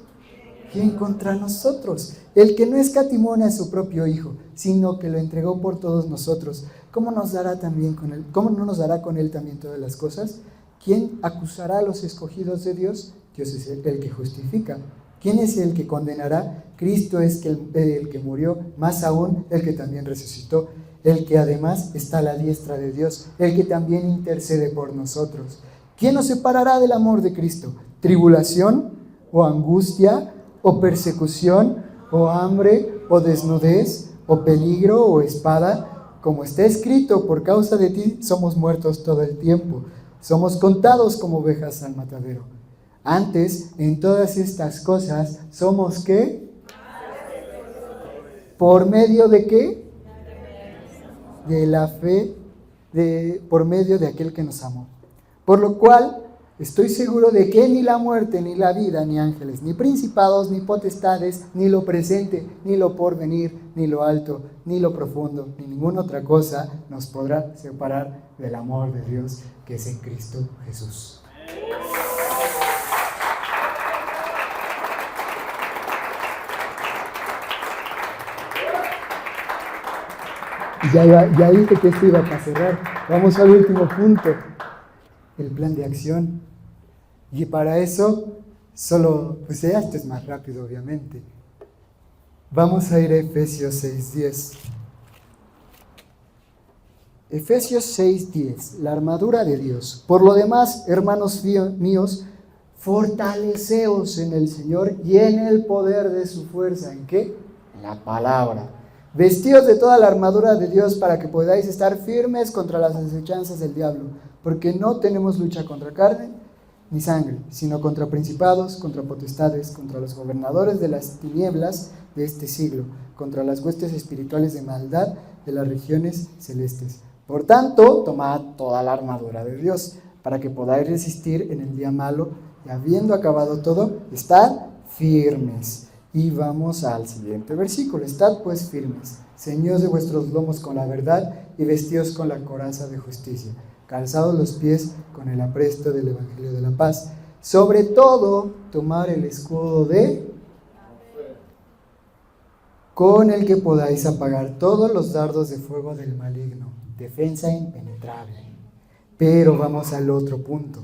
S1: ¿quién contra nosotros? El que no escatimó a su propio Hijo, sino que lo entregó por todos nosotros, ¿cómo no nos dará con Él también todas las cosas? ¿Quién acusará a los escogidos de Dios? Dios es el que justifica. ¿Quién es el que condenará? Cristo es el que murió, más aún el que también resucitó, el que además está a la diestra de Dios, el que también intercede por nosotros. ¿Quién nos separará del amor de Cristo? ¿Tribulación o angustia o persecución o hambre o desnudez o peligro o espada? Como está escrito, por causa de ti somos muertos todo el tiempo, somos contados como ovejas al matadero. Antes, en todas estas cosas, ¿somos qué? ¿Por medio de qué? De la fe, por medio de aquel que nos amó. Por lo cual, estoy seguro de que ni la muerte, ni la vida, ni ángeles, ni principados, ni potestades, ni lo presente, ni lo porvenir, ni lo alto, ni lo profundo, ni ninguna otra cosa nos podrá separar del amor de Dios que es en Cristo Jesús. Ya dije que esto iba para cerrar. Vamos al último punto, el plan de acción. Y para eso, pues esto es más rápido, obviamente. Vamos a ir a Efesios 6:10. Efesios 6:10, la armadura de Dios. Por lo demás, hermanos míos, fortaleceos en el Señor y en el poder de su fuerza. ¿En qué? En la palabra. Vestíos de toda la armadura de Dios para que podáis estar firmes contra las acechanzas del diablo, porque no tenemos lucha contra carne ni sangre, sino contra principados, contra potestades, contra los gobernadores de las tinieblas de este siglo, contra las huestes espirituales de maldad de las regiones celestes. Por tanto, tomad toda la armadura de Dios, para que podáis resistir en el día malo, y habiendo acabado todo, estad firmes. Y vamos al siguiente versículo. Estad pues firmes, ceñidos de vuestros lomos con la verdad y vestidos con la coraza de justicia, calzados los pies con el apresto del evangelio de la paz. Sobre todo, tomar el escudo con el que podáis apagar todos los dardos de fuego del maligno. Defensa impenetrable. Pero vamos al otro punto.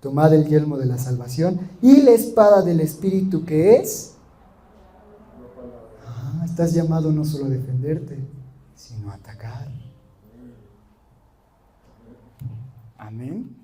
S1: Tomad el yelmo de la salvación y la espada del Espíritu, que es... Estás llamado no solo a defenderte, sino a atacar. Amén.